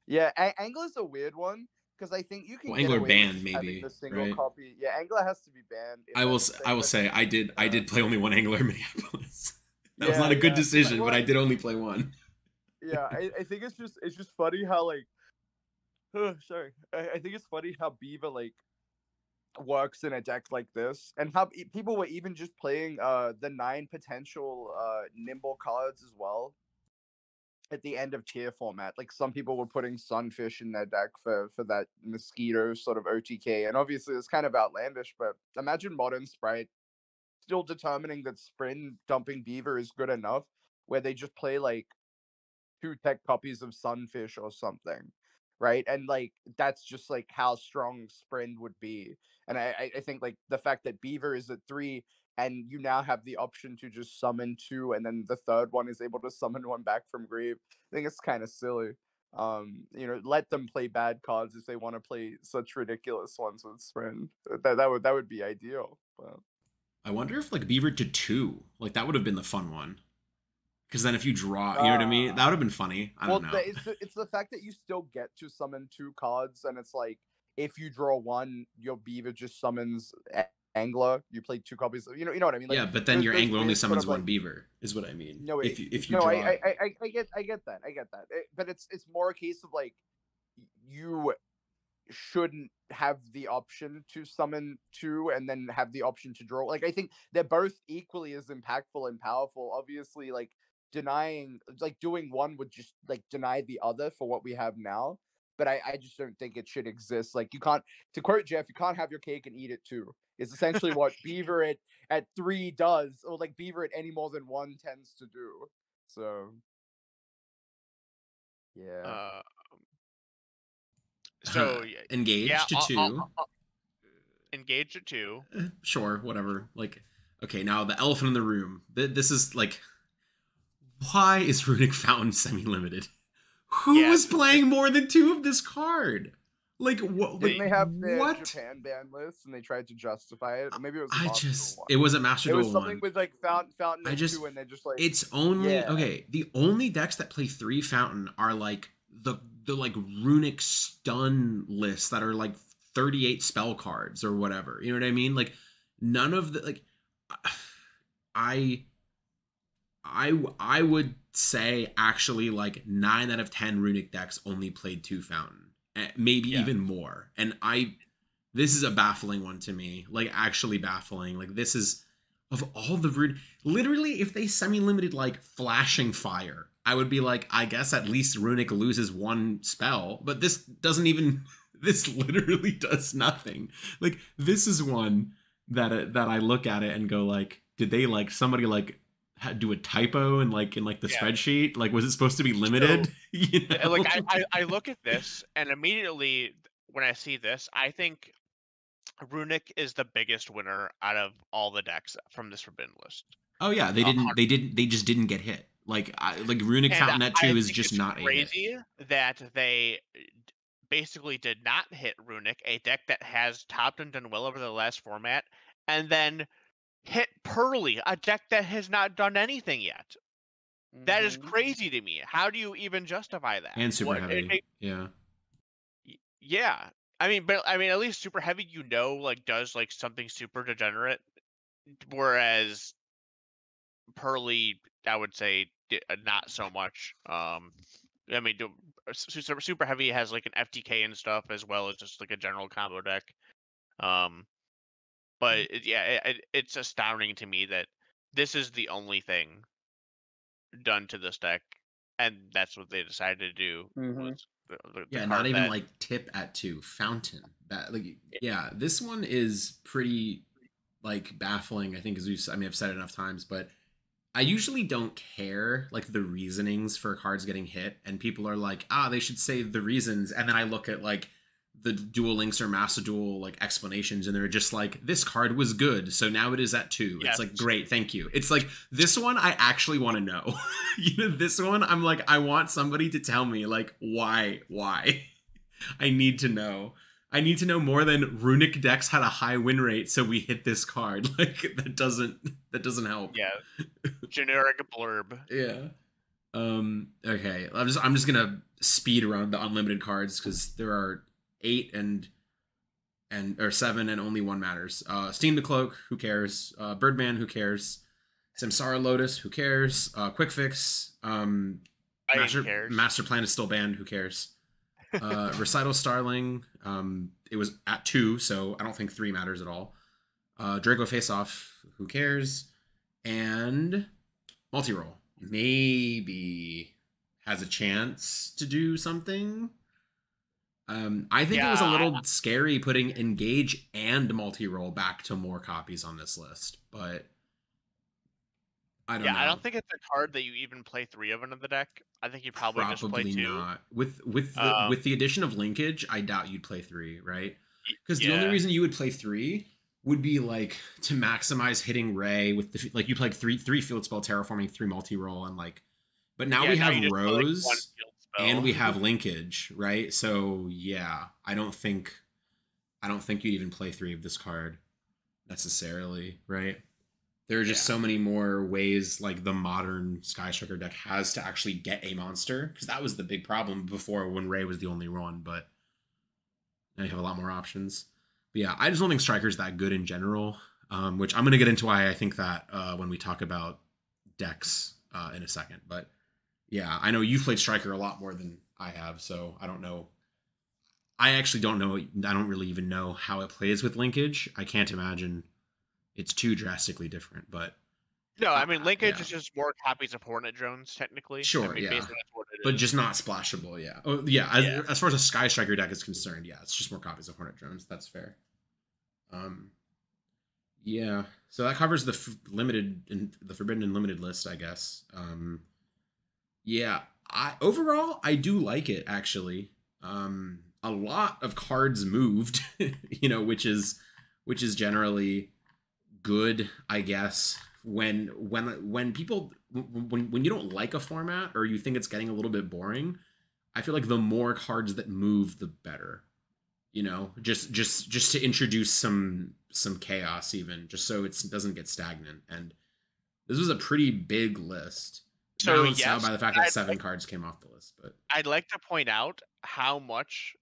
Yeah, Angler's a weird one because I think you can Well, get Angler away banned, with just having maybe, the single right? copy. Yeah, Angler has to be banned. if I will that's the thing, I will but say I did play only one Angler in Minneapolis. That was yeah, not a good yeah. decision, Well, but I did only play one. yeah, I think it's just funny how like, sorry, I think it's funny how Beaver like works in a deck like this, and how people were even just playing the 9 potential nimble cards as well at the end of tier format. Like some people were putting Sunfish in their deck for that mosquito sort of OTK, and obviously it's kind of outlandish. But imagine modern Sprite still determining that Sprint dumping Beaver is good enough, where they just play like 2 tech copies of Sunfish or something, right? And like that's just like how strong Sprint would be. And I think like the fact that Beaver is at 3 and you now have the option to just summon 2 and then the third one is able to summon 1 back from grave. I think it's kind of silly. Let them play bad cards if they want to play such ridiculous ones with Sprint. That would be ideal. But I wonder if like Beaver to 2, like that would have been the fun one. Because then if you draw, you know what I mean? That would have been funny. I don't know. It's the fact that you still get to summon 2 cards, and it's like if you draw 1, your Beaver just summons Angler. You play 2 copies. You know what I mean? Like Yeah, but then your angler only weird summons one Beaver, is what I mean. no, If you no, draw, I get that. But it's more a case of like you shouldn't have the option to summon 2 and then have the option to draw. Like I think they're both equally as impactful and powerful. Obviously, like denying like doing one would just like deny the other for what we have now. But I just don't think it should exist. Like you can't, to quote Jeff, you can't have your cake and eat it too. Is essentially what Beaver at 3 does, or like Beaver at any more than 1 tends to do. So yeah. So engage yeah, to 2. I'll engage at 2. Sure, whatever. Like, okay, now the elephant in the room. This is like, why is Runic Fountain semi-limited? Who was playing more than 2 of this card? Like what? Didn't they have the what? Japan ban list and they tried to justify it? Maybe it was. It was a Master Duel 1. It was something with like Fountain and 2, and they just like. It's only okay. The only decks that play 3 Fountain are like the like Runic Stun lists that are like 38 spell cards or whatever. You know what I mean? Like none of the like. I would say actually like 9 out of 10 Runic decks only played 2 Fountain. Maybe even more. And this is a baffling one to me. Like actually baffling. Like this is of all the literally if they semi-limited like Flashing Fire, I would be like, I guess at least Runic loses 1 spell, but this doesn't even this literally does nothing. Like this is one that I look at it and go like, did they like somebody like do a typo in the spreadsheet? Like was it supposed to be limited? You know? Like I look at this and immediately when I see this, I think Runic is the biggest winner out of all the decks from this forbidden list. Oh yeah, they just didn't get hit. Like Runic Fountain at 2 is just not crazy that they basically did not hit Runic, a deck that has topped and done well over the last format, and then hit Pearly, a deck that has not done anything yet. That is crazy to me. How do you even justify that? And super heavy. Yeah. Yeah. I mean, at least super heavy, like does like something super degenerate, whereas Pearly, I would say not so much. I mean, super heavy has like an FTK and stuff as well as just like a general combo deck. But it's astounding to me that this is the only thing done to this deck, and that's what they decided to do. Was not even like tip at 2 Fountain. That like this one is pretty like baffling, I think, I've said it enough times, but I usually don't care like the reasonings for cards getting hit, and people are like, they should say the reasons, and then I look at like the Duel Links or Master Duel like explanations, and they're just like, this card was good, so now it is at 2. Yes. It's like, great, thank you. It's like, this one I actually want to know. This one I'm like, I want somebody to tell me like why. I need to know. I need to know more than runic decks had a high win rate, so we hit this card. Like that doesn't help. Yeah. Generic blurb. Yeah. Okay. I'm just gonna speed around the unlimited cards because there are 8 or 7 and only 1 matters. Steam the Cloak, who cares? Birdman, who cares? Samsara Lotus, who cares? Quick Fix. Master Plan is still banned, who cares? Recital Starling, it was at 2, so I don't think 3 matters at all. Draco Face Off, who cares? And multi-roll maybe has a chance to do something. I think it was a little scary putting Engage and multi-roll back to more copies on this list, but I don't know. I don't think it's a card that you even play 3 of in the deck. I think you probably just play 2. Not. With the addition of linkage, I doubt you'd play 3, right? Because the only reason you would play 3 would be like to maximize hitting Ray with the like you play 3 field spell terraforming, 3 multi-roll, and like, but now we have Rose and we have linkage, right? So yeah, I don't think you'd even play 3 of this card necessarily, right? There are just so many more ways like the modern Sky Striker deck has to actually get a monster, because that was the big problem before when Ray was the only one, but now you have a lot more options. But yeah, I just don't think Striker's that good in general, which I'm going to get into why I think that when we talk about decks in a second. But yeah, I know you've played Striker a lot more than I have, so I don't know. I actually don't know. I don't really even know how it plays with linkage. I can't imagine it's too drastically different, but no, I mean linkage is just more copies of Hornet drones, technically. Sure, I mean, basically that's what it but is. just not splashable. Yeah, As far as a Sky Striker deck is concerned, it's just more copies of Hornet drones. That's fair. Yeah. So that covers the Forbidden and Limited list, I guess. Yeah. Overall, I do like it actually. A lot of cards moved, which is generally good, I guess. When people when you don't like a format or you think it's getting a little bit boring, I feel like the more cards that move, the better. Just to introduce some chaos, even just so it doesn't get stagnant. And this was a pretty big list. So by the fact that 7 cards came off the list, but I'd like to point out how much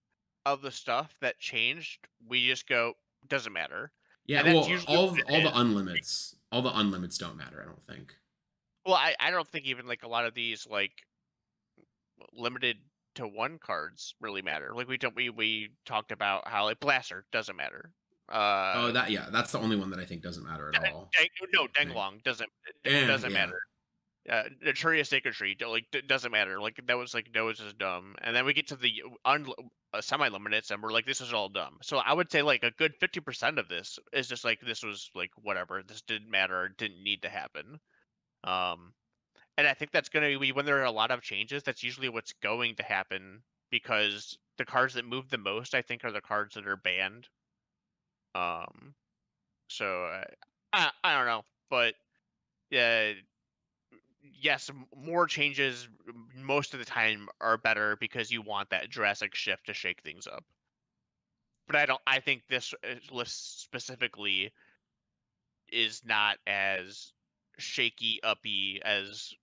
of the stuff that changed we just go doesn't matter. Yeah, well, all the unlimits don't matter, I don't think. Well, I don't think even like a lot of these like limited to 1 cards really matter. Like we talked about how like Blaster doesn't matter. That's the only one that I think doesn't matter at all. Denglong doesn't matter. Naturia Sacred Tree doesn't matter. Like that was is dumb. And then we get to the semi-limiteds and we're like, this is all dumb. So I would say like a good 50% of this is just like, this was like whatever, this didn't matter, didn't need to happen. And I think that's going to be when there are a lot of changes, that's usually what's going to happen, because the cards that move the most, I think, are the cards that are banned. So I don't know, but yes, more changes most of the time are better because you want that drastic shift to shake things up. But I think this list specifically is not as shaky uppy as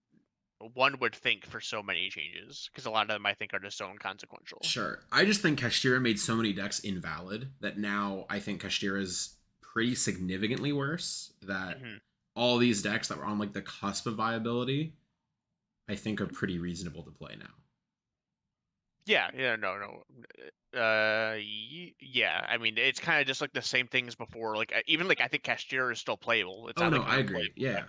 one would think for so many changes, because a lot of them I think are just so inconsequential. Sure. I just think Kashtira made so many decks invalid that now I think Kashtira is pretty significantly worse, that all these decks that were on like the cusp of viability, I think are pretty reasonable to play now. Yeah, I mean, it's kind of just like the same things before. Like even like I think Kashtira is still playable. It's I agree. Yeah,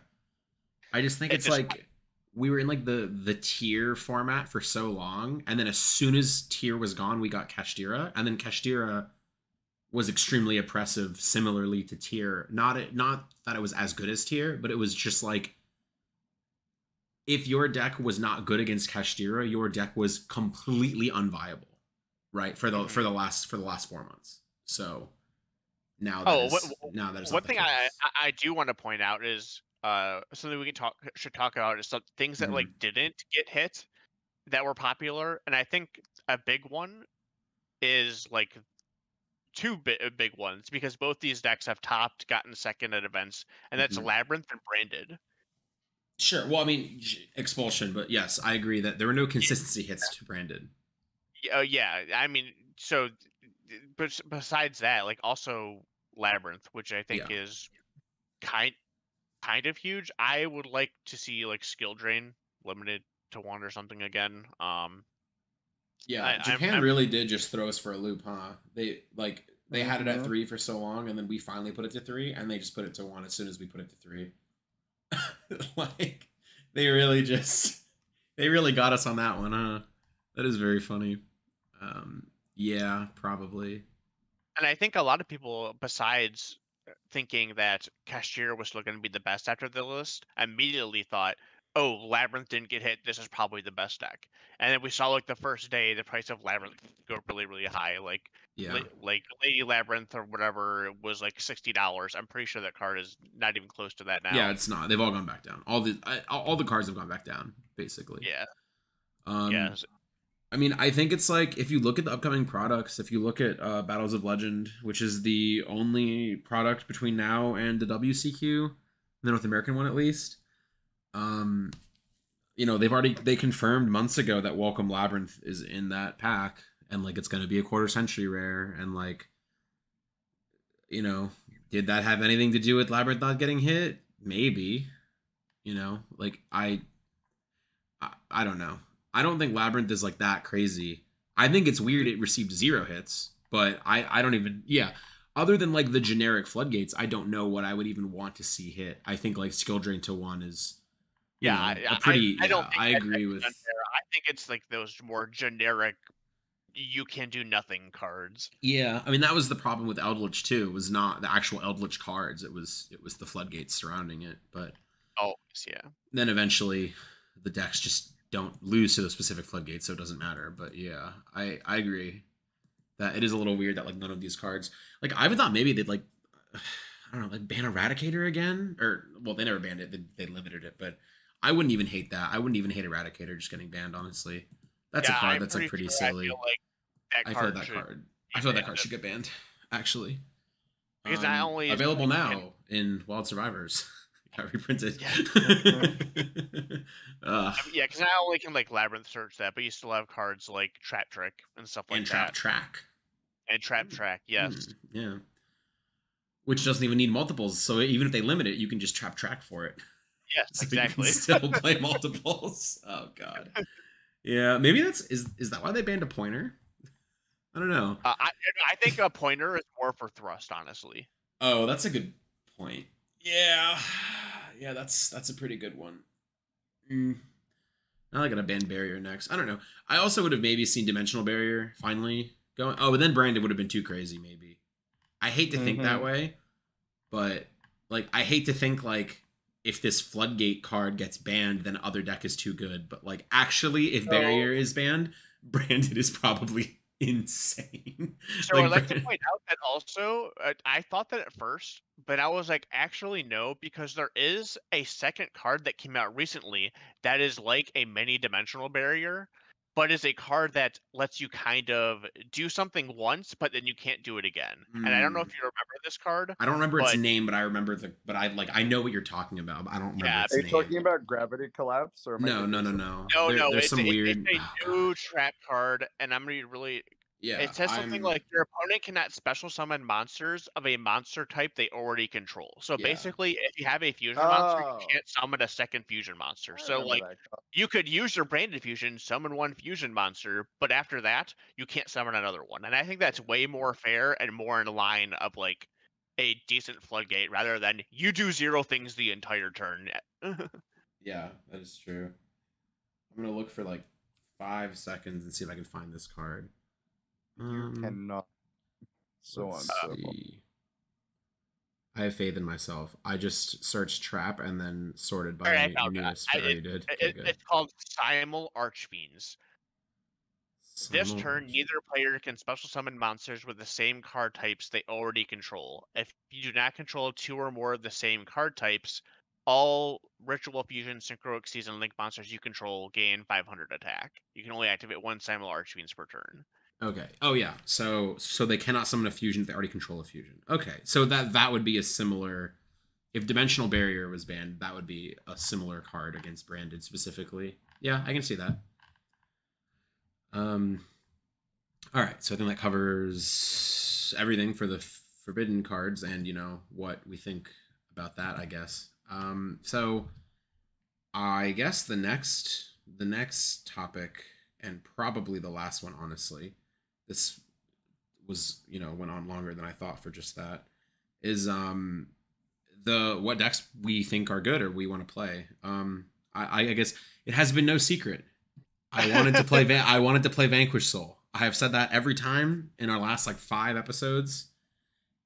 I just think it's like we were in like the tier format for so long, and then as soon as tier was gone, we got Kashtira, and then Kashtira was extremely oppressive, similarly to Tier. Not that it was as good as Tier, but it was just like if your deck was not good against Kashtira, your deck was completely unviable, right? For the last 4 months. So now that is not one the thing case. I do want to point out is something we should talk about is some things that like didn't get hit that were popular, and I think a big one is like two big ones because both these decks have topped, gotten second at events, and that's Labyrinth and Branded. Sure. Well, I mean, Expulsion, but yes, I agree that there were no consistency hits to Branded. Yeah. I mean, so, but besides that, like also Labyrinth, which I think is kind of huge. I would like to see like Skill Drain limited to 1 or something again. Yeah, Japan really did just throw us for a loop, huh? They had it at 3 for so long, and then we finally put it to 3, and they just put it to 1 as soon as we put it to 3. Like they really got us on that one, huh? That is very funny. Yeah, probably. And I think a lot of people, besides thinking that Cashier was still going to be the best after the list, immediately thought, oh, Labyrinth didn't get hit. This is probably the best deck. And then we saw like the first day the price of Labyrinth go really, really high. Like like Lady Labyrinth or whatever was like $60. I'm pretty sure that card is not even close to that now. Yeah, it's not. They've all gone back down. All the cards have gone back down, basically. Yeah. Yes. I mean, I think it's like if you look at the upcoming products, if you look at Battles of Legend, which is the only product between now and the WCQ, the North American one at least, you know, they confirmed months ago that Welcome Labyrinth is in that pack, and like it's going to be a quarter century rare, and like, you know, did that have anything to do with Labyrinth not getting hit? Maybe, you know, like I don't know. I don't think Labyrinth is like that crazy. I think it's weird it received 0 hits, but I don't even, other than like the generic Floodgates, I don't know what I would even want to see hit. I think like Skill Drain to 1 is a pretty, I agree with. I think it's like those more generic you can do nothing cards. Yeah, I mean that was the problem with Eldritch too. It was not the actual Eldritch cards. It was the Floodgates surrounding it, but then eventually the decks just don't lose to those specific Floodgates, so it doesn't matter. But yeah, I agree that it is a little weird that like none of these cards, like I would thought maybe they'd like, I don't know, like ban Eradicator again, or well they never banned it, they limited it, but I wouldn't even hate that. I wouldn't even hate Eradicator just getting banned, honestly. That's a card that's like pretty silly. I feel that card should get banned, actually. Because not only available now in Wild Survivors. Got reprinted. Yeah, because not only can like Labyrinth search that, but you still have cards like Trap Trick and stuff like that. Trap Track. And Trap Track, yes. Yeah. Which doesn't even need multiples, so even if they limit it, you can just Trap Track for it. Yes, so exactly. You can still play multiples. Oh god. Yeah, maybe is that why they banned a pointer? I don't know. I think a pointer is more for thrust, honestly. Oh, that's a good point. Yeah, that's a pretty good one. Now they're gonna ban Barrier next. I don't know. I also would have maybe seen Dimensional Barrier finally going. Oh, but then Brandon would have been too crazy. Maybe. I hate to think that way, but like I hate to think like if this Floodgate card gets banned, then other deck is too good. But like actually, if Barrier is banned, Brandon is probably insane. So I'd like to point out that also I thought that at first, but I was like, actually no, because there is a second card that came out recently that is like a many dimensional barrier, but is a card that lets you kind of do something once, but then you can't do it again. And I don't know if you remember this card. I don't remember its name, but I remember I know what you're talking about. But I don't remember its name. Are you talking about Gravity Collapse or No. There's some weird. It's a new trap card, and I'm really. Yeah, it says something like your opponent cannot special summon monsters of a monster type they already control. So basically, if you have a fusion monster, you can't summon a second fusion monster. So like you could use your Branded Fusion, summon one fusion monster, but after that, you can't summon another one. And I think that's way more fair and more in line of like a decent Floodgate rather than you do 0 things the entire turn. Yeah, that is true. I'm gonna look for like 5 seconds and see if I can find this card. You cannot. so on. Let's see. I have faith in myself. I just searched trap and then sorted by Alright, I found that. newest. Oh, you did? Okay, good. It's called Simul Archfiends. This Simul turn, Arch. neither player can special summon monsters with the same card types they already control. If you do not control 2 or more of the same card types, all Ritual Fusion, Synchro Xyz, and Link monsters you control gain 500 attack. You can only activate 1 Simul Archfiends per turn. Okay. Oh yeah. So they cannot summon a fusion if they already control a fusion. Okay. So that would be a similar. If Dimensional Barrier was banned, that would be a similar card against Branded specifically. Yeah, I can see that. All right. So I think that covers everything for the forbidden cards, and what we think about that, I guess. So I guess the next topic, and probably the last one, honestly. This was, went on longer than I thought for just that, is what decks we think are good or we want to play. I guess it has been no secret. I wanted to play Vanquish Soul. I have said that every time in our last 5 episodes,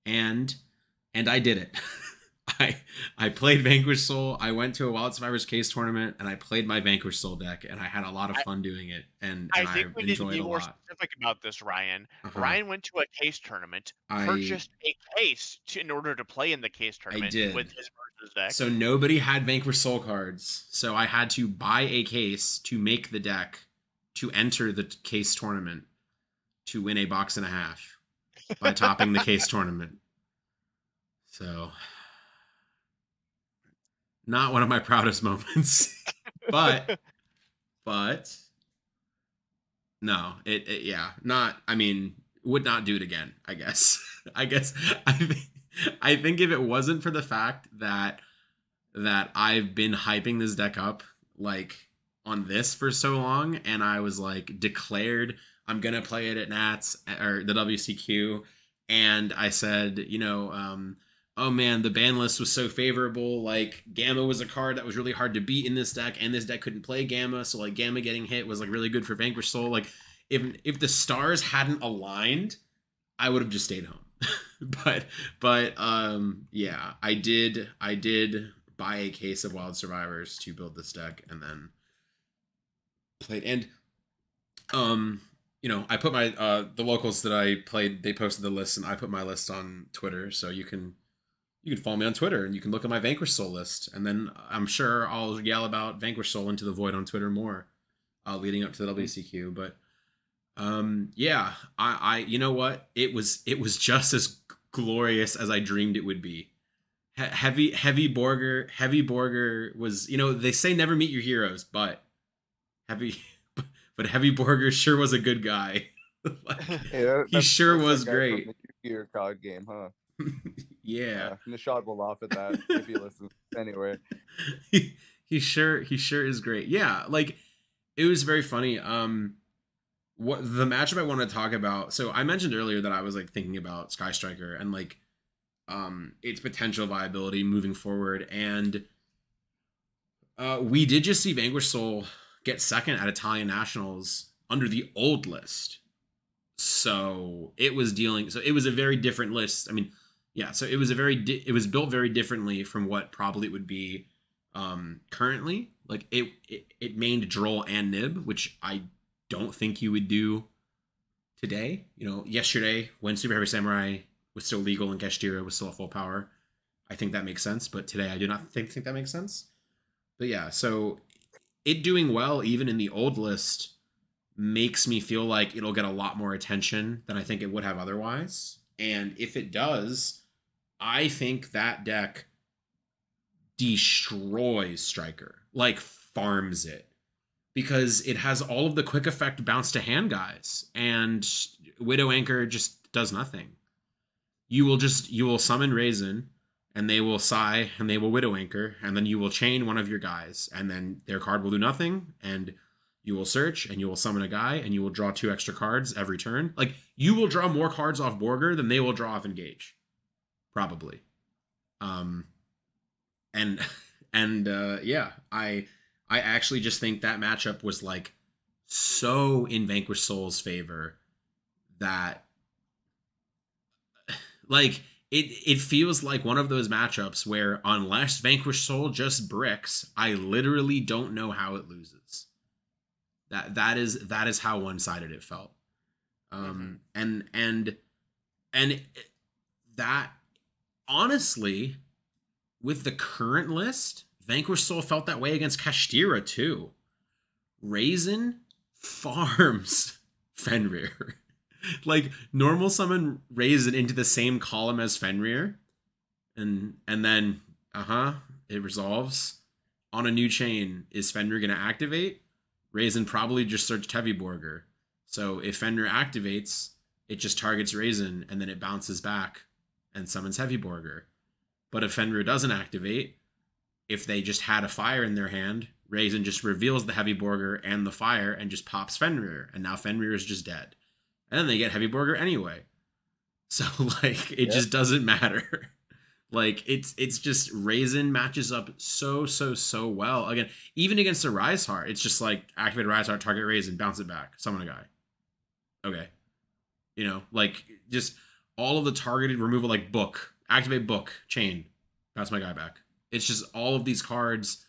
and I did it. I played Vanquish Soul. I went to a Wild Survivors case tournament and I played my Vanquish Soul deck, and I had a lot of fun doing it. And I think we need to enjoyed be a more lot. specific about this, Ryan. Uh-huh. Ryan went to a case tournament, purchased a case in order to play in the case tournament did. with his versus deck. So nobody had Vanquish Soul cards, so I had to buy a case to make the deck to enter the case tournament to win a box and a half by topping the case tournament. So, not one of my proudest moments, but no, would not do it again, I guess. I think if it wasn't for the fact that I've been hyping this deck up on this for so long, and I was declared I'm gonna play it at Nats or the WCQ, and I said, oh man, the ban list was so favorable. Gamma was a card that was really hard to beat in this deck, and this deck couldn't play Gamma, so Gamma getting hit was really good for Vanquish Soul. If the stars hadn't aligned, I would have just stayed home. but yeah, I did buy a case of Wild Survivors to build this deck, and then played. And I put my the locals that I played, they posted the list, and I put my list on Twitter, so you can follow me on Twitter and you can look at my Vanquish Soul list, and then I'm sure I'll yell about Vanquish Soul into the void on Twitter more leading up to the WCQ. But yeah, I you know what, it was just as glorious as I dreamed it would be. Heavy Borger was, they say never meet your heroes, but Heavy Borger sure was a good guy. He sure was great. Your card game, huh? Yeah. Nishad will laugh at that if he listens. Anyway, he sure is great. Yeah, it was very funny. What the matchup I want to talk about. So I mentioned earlier that I was thinking about Sky Striker and its potential viability moving forward, and we did just see Vanquish Soul get second at Italian Nationals under the old list. So it was a very different list. I mean, yeah, so it was it was built very differently from what probably it would be currently. It mained Droll and Nib, which I don't think you would do today. Yesterday when Super Heavy Samurai was still legal and Kashtira was still at full power, I think that makes sense. But today I do not think that makes sense. But yeah, so it doing well even in the old list makes me feel like it'll get a lot more attention than I think it would have otherwise. And if it does, I think that deck destroys Striker, farms it, because it has all of the quick effect bounce to hand guys, and Widow Anchor just does nothing. You will summon Raisin, and they will Sigh, and they will Widow Anchor, and then you will chain one of your guys, and then their card will do nothing, and you will search, and you will summon a guy, and you will draw 2 extra cards every turn. You will draw more cards off Borger than they will draw off Engage. Probably. Yeah, I actually just think that matchup was so in Vanquish Soul's favor that Like it feels like one of those matchups where unless Vanquish Soul just bricks, I literally don't know how it loses. That is how one-sided it felt. And that honestly, with the current list, Vanquish Soul felt that way against Kashtira too. Raisin farms Fenrir. Like normal summon Raisin into the same column as Fenrir, and then it resolves on a new chain. Is Fenrir gonna activate? Raisin probably just searched Heavy Borger. So if Fenrir activates, it just targets Raisin and then it bounces back and summons Heavy Borger. But if Fenrir doesn't activate, if they just had a fire in their hand, Raisin just reveals the Heavy Borger and the fire and just pops Fenrir, and now Fenrir is just dead. And then they get Heavy Borger anyway. So like it just doesn't matter. Like it's just Raisin matches up so well. Again, even against a Rise Heart, it's just like activate Rise Heart, target Raisin, bounce it back, summon a guy. Okay. You know, like just all of the targeted removal, like book, activate book, chain, bounce my guy back. It's just all of these cards.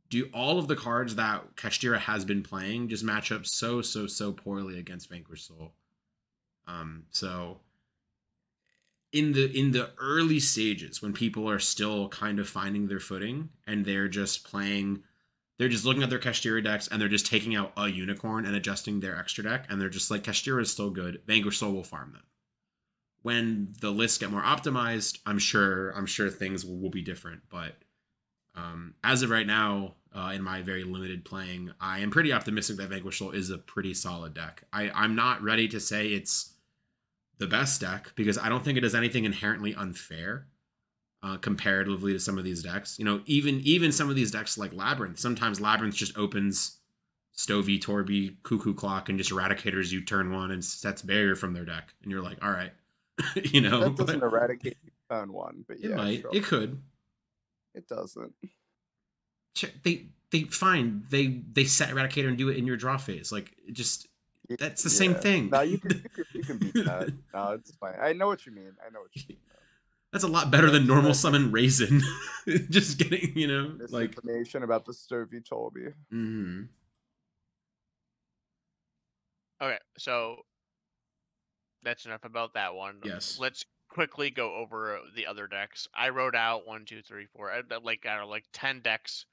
Do all of the cards that Kashtira has been playing just match up so poorly against Vanquish Soul. So in the early stages when people are still kind of finding their footing and they're just playing, they're just looking at their Kashtira decks and they're just taking out a unicorn and adjusting their extra deck, and they're just like, Kashtira is still good, Vanquish Soul will farm them. When the lists get more optimized, I'm sure things will be different, but as of right now, in my very limited playing, I am pretty optimistic that Vanquish Soul is a pretty solid deck. I'm not ready to say it's the best deck because I don't think it does anything inherently unfair comparatively to some of these decks. You know, even some of these decks like Labyrinth, sometimes Labyrinth just opens Stovey, Torby, Cuckoo Clock, and just Eradicators you turn one and sets barrier from their deck. And you're like, all right. You know, that doesn't eradicate turn one, but it yeah, might. sure. It could. It doesn't. They fine. They set Eradicator and do it in your draw phase. Like just that's the same thing. No, you can beat that. No, it's fine. I know what you mean. That's a lot better than normal summon Raisin. Just getting, you know, like information about the Stovey Torby. Mm-hmm. Okay, so that's enough about that one. Yes. Let's quickly go over the other decks. I wrote out 1, 2, 3, 4, like 10 decks,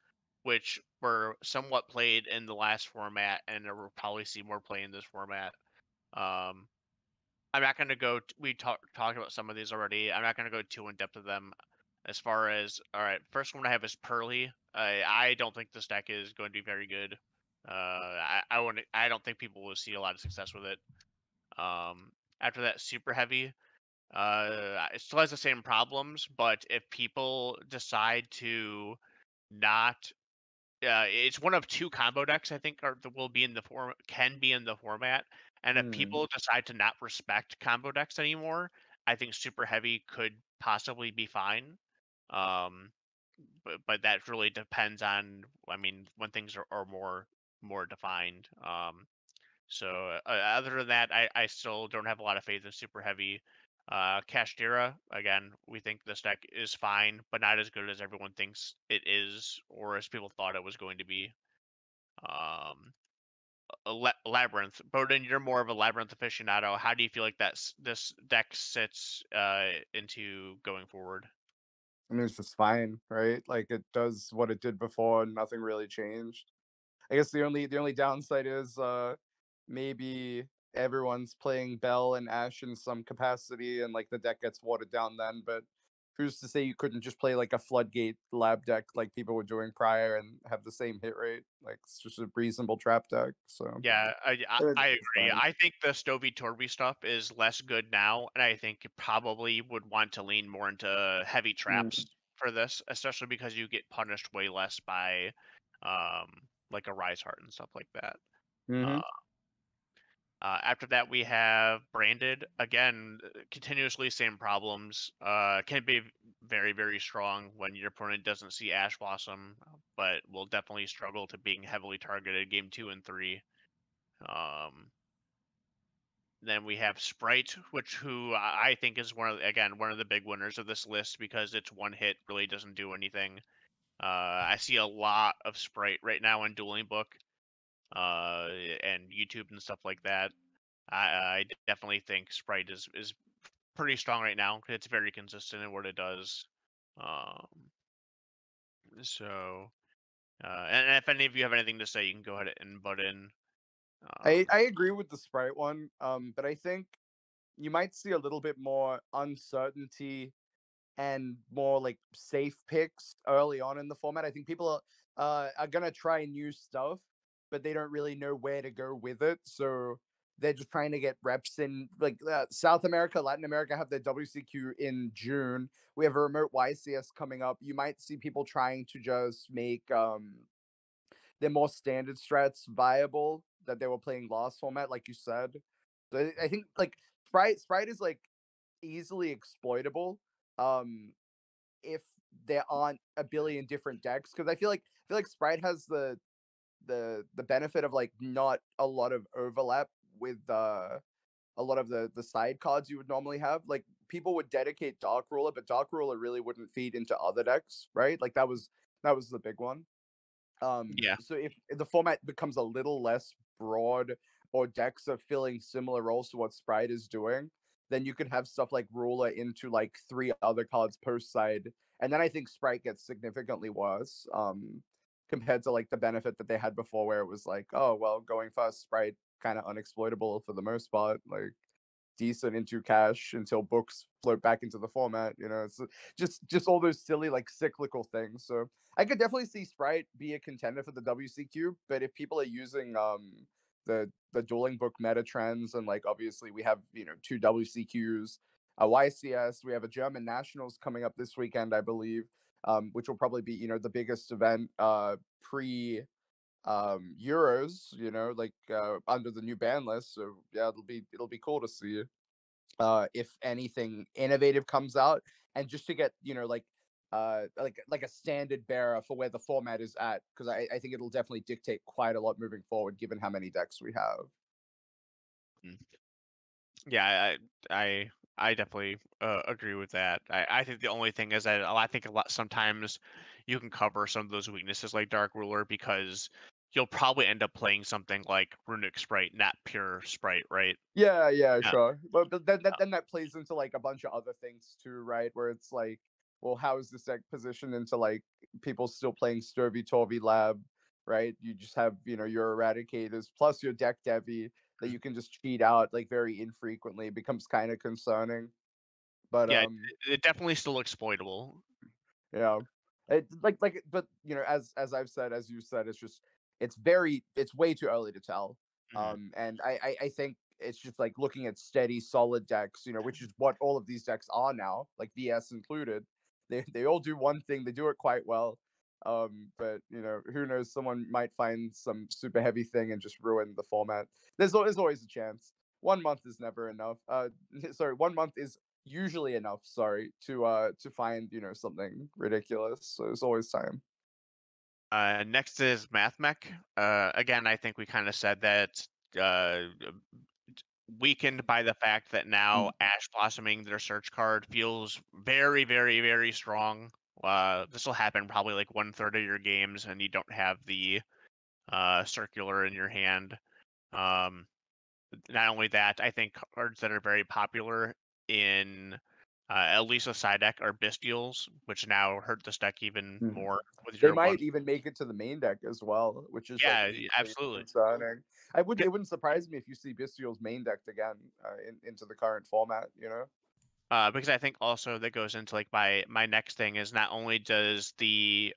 which were somewhat played in the last format, and we'll probably see more play in this format. I'm not going to go. We talked about some of these already. I'm not going to go too in depth of them. As far as all right, first one I have is Pearly. I don't think this deck is going to be very good. I don't think people will see a lot of success with it. After that, Super Heavy. It still has the same problems, but if people decide to not, it's one of 2 combo decks I think will be in the can be in the format, and if people decide to not respect combo decks anymore, I think Super Heavy could possibly be fine. But that really depends on, I mean, when things are more defined. So other than that, I still don't have a lot of faith in Super Heavy. Kashtira, again, we think this deck is fine, but not as good as everyone thinks it is, or as people thought it was going to be. Labyrinth. Bowden, you're more of a Labyrinth aficionado. How do you feel like this deck sits into going forward? I mean, it's just fine, right? Like it does what it did before. Nothing really changed. I guess the only downside is maybe everyone's playing Bell and Ash in some capacity, and like the deck gets watered down then. But who's to say you couldn't just play like a Floodgate lab deck like people were doing prior and have the same hit rate? Like it's just a reasonable trap deck. So yeah, I agree. fine. I think the Stovey Torby stuff is less good now, and I think you probably would want to lean more into heavy traps for this, especially because you get punished way less by like a Rise Heart and stuff like that. After that, we have Branded. Again, continuously same problems. Can be very strong when your opponent doesn't see Ash Blossom, but will definitely struggle to being heavily targeted game 2 and 3. Then we have Sprite, who I think is one of the big winners of this list because its one hit really doesn't do anything. I see a lot of Sprite right now on Dueling Book, and YouTube and stuff like that. I definitely think Sprite is pretty strong right now. It's very consistent in what it does. Um, so, and if any of you have anything to say, you can go ahead and butt in. I agree with the Sprite one, but I think you might see a little bit more uncertainty and more like safe picks early on in the format. I think people are gonna try new stuff, but they don't really know where to go with it. So they're just trying to get reps in. Like South America, Latin America have their WCQ in June. We have a remote YCS coming up. You might see people trying to just make their more standard strats viable that they were playing last format, like you said. So I think like Sprite is like easily exploitable. If there aren't a billion different decks, because I feel like Sprite has the benefit of like not a lot of overlap with a lot of the side cards you would normally have. Like people would dedicate Dark Ruler, but Dark Ruler really wouldn't feed into other decks, right? Like that was the big one. Yeah. So if the format becomes a little less broad or decks are filling similar roles to what Sprite is doing, then you could have stuff like Ruler into like 3 other cards post side, and then I think Sprite gets significantly worse. Compared to like the benefit that they had before, where it was like, oh well, going fast Sprite kind of unexploitable for the most part, like decent into cash until books float back into the format. It's just all those silly like cyclical things. So I could definitely see Sprite be a contender for the WCQ, but if people are using the dueling book meta trends, and like obviously we have 2 WCQs, a YCS, we have a German nationals coming up this weekend, I believe, which will probably be the biggest event pre Euros, like under the new ban list. So yeah, it'll be cool to see if anything innovative comes out, and just to get like a standard bearer for where the format is at, because I think it'll definitely dictate quite a lot moving forward given how many decks we have. Mm. Yeah, I definitely agree with that. I think the only thing is that I think a lot sometimes you can cover some of those weaknesses like Dark Ruler because you'll probably end up playing something like Runic Sprite, not pure Sprite, right? Yeah, Yeah. sure. But then that plays into like a bunch of other things too, right? Where it's like, well, how is this deck positioned into like people still playing Sturvy Torvy Lab, right? You just have, your Eradicators plus your deck Devi that you can just cheat out like very infrequently. It becomes kind of concerning. But Yeah, it definitely still exploitable. yeah, but as I've said, as you said, it's way too early to tell. Mhm. And I think it's just like looking at steady, solid decks, which is what all of these decks are now, like VS included. They all do one thing, they do it quite well. But who knows? Someone might find some super heavy thing and just ruin the format. There's always a chance. 1 month is never enough. Sorry, 1 month is usually enough, sorry, to find something ridiculous, so there's always time. Next is MathMech. Again, I think we kind of said that weakened by the fact that now Ash blossoming their search card feels very, very, very strong. This will happen probably like 1/3 of your games, and you don't have the circular in your hand. Not only that, I think cards that are very popular in at least a side deck are Bestials, which now hurt this deck even Mhm. more with They your one. might even make it to the main deck as well, which is like Yeah, equally absolutely. concerning. It wouldn't surprise me if you see Bestial's main decked again into the current format. Because I think also that goes into like my next thing is not only does the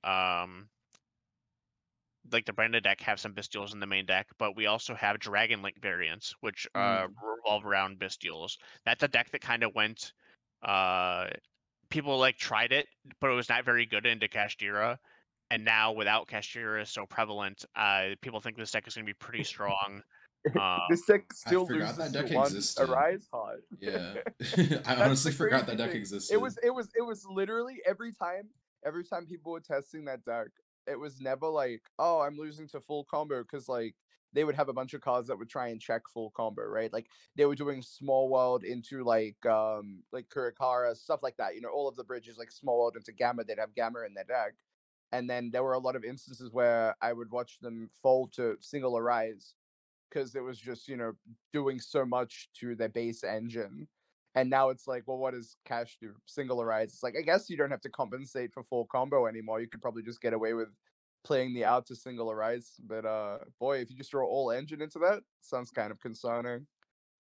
like the branded deck have some Bestials in the main deck, but we also have Dragon Link variants, which revolve around Bestials. That's a deck that kind of went people like tried it, but it was not very good into Kashtira. And now without Kashtira so prevalent, people think this deck is going to be pretty strong. This deck I still forgot loses that to deck one existed. Arise Pod. Yeah. I That's honestly the forgot that crazy deck thing. existed. It was literally every time people were testing that deck, never like, oh, I'm losing to full combo, because like they would have a bunch of cards that would try and check full combo, right? Like they were doing small world into like Kurakara, stuff like that. You know, all of the bridges like small world into Gamma, they'd have Gamma in their deck. And then there were a lot of instances where I would watch them fold to single Arise, because it was just, you know, doing so much to their base engine. And now it's like, well, what does Cash do? Single Arise. It's like, I guess you don't have to compensate for full combo anymore. You could probably just get away with playing the out to single Arise. But boy, if you just throw all engine into that, sounds kind of concerning,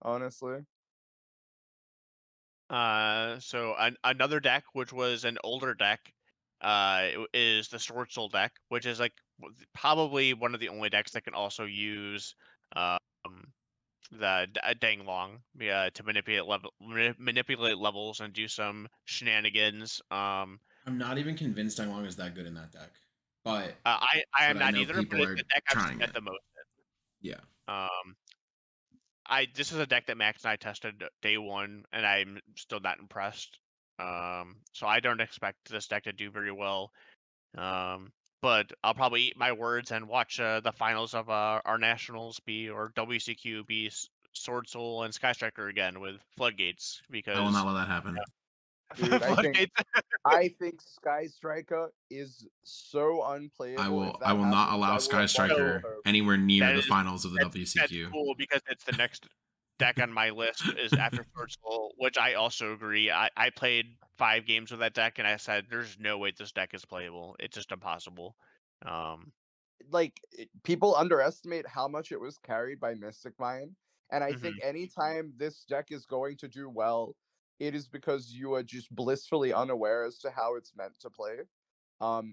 honestly. So another deck, which was an older deck, is the Sword Soul deck, which is like probably one of the only decks that can also use um the Dang Long, to manipulate levels and do some shenanigans. I'm not even convinced Long is that good in that deck, but I am but I not know either, but people it's are the deck I've trying spent it. the most Yeah. in. This is a deck that Max and I tested day one, and I'm still not impressed. So I don't expect this deck to do very well. But I'll probably eat my words and watch the finals of our nationals be, or WCQ be, Sword Soul and Sky Striker again with Floodgates, because I will not let that happen. Dude, Floodgates. I think Sky Striker is so unplayable. If I that will not happens, allow I will Sky have lost all Striker hope. anywhere near That the is- finals of the That's WCQ. cool, because it's the next deck on my list is after Sword Soul, which I also agree. I played 5 games with that deck, and I said, "There's no way this deck is playable. It's just impossible." Like people underestimate how much it was carried by Mystic Mine, and I Mhm. think anytime this deck is going to do well, it is because you are just blissfully unaware as to how it's meant to play,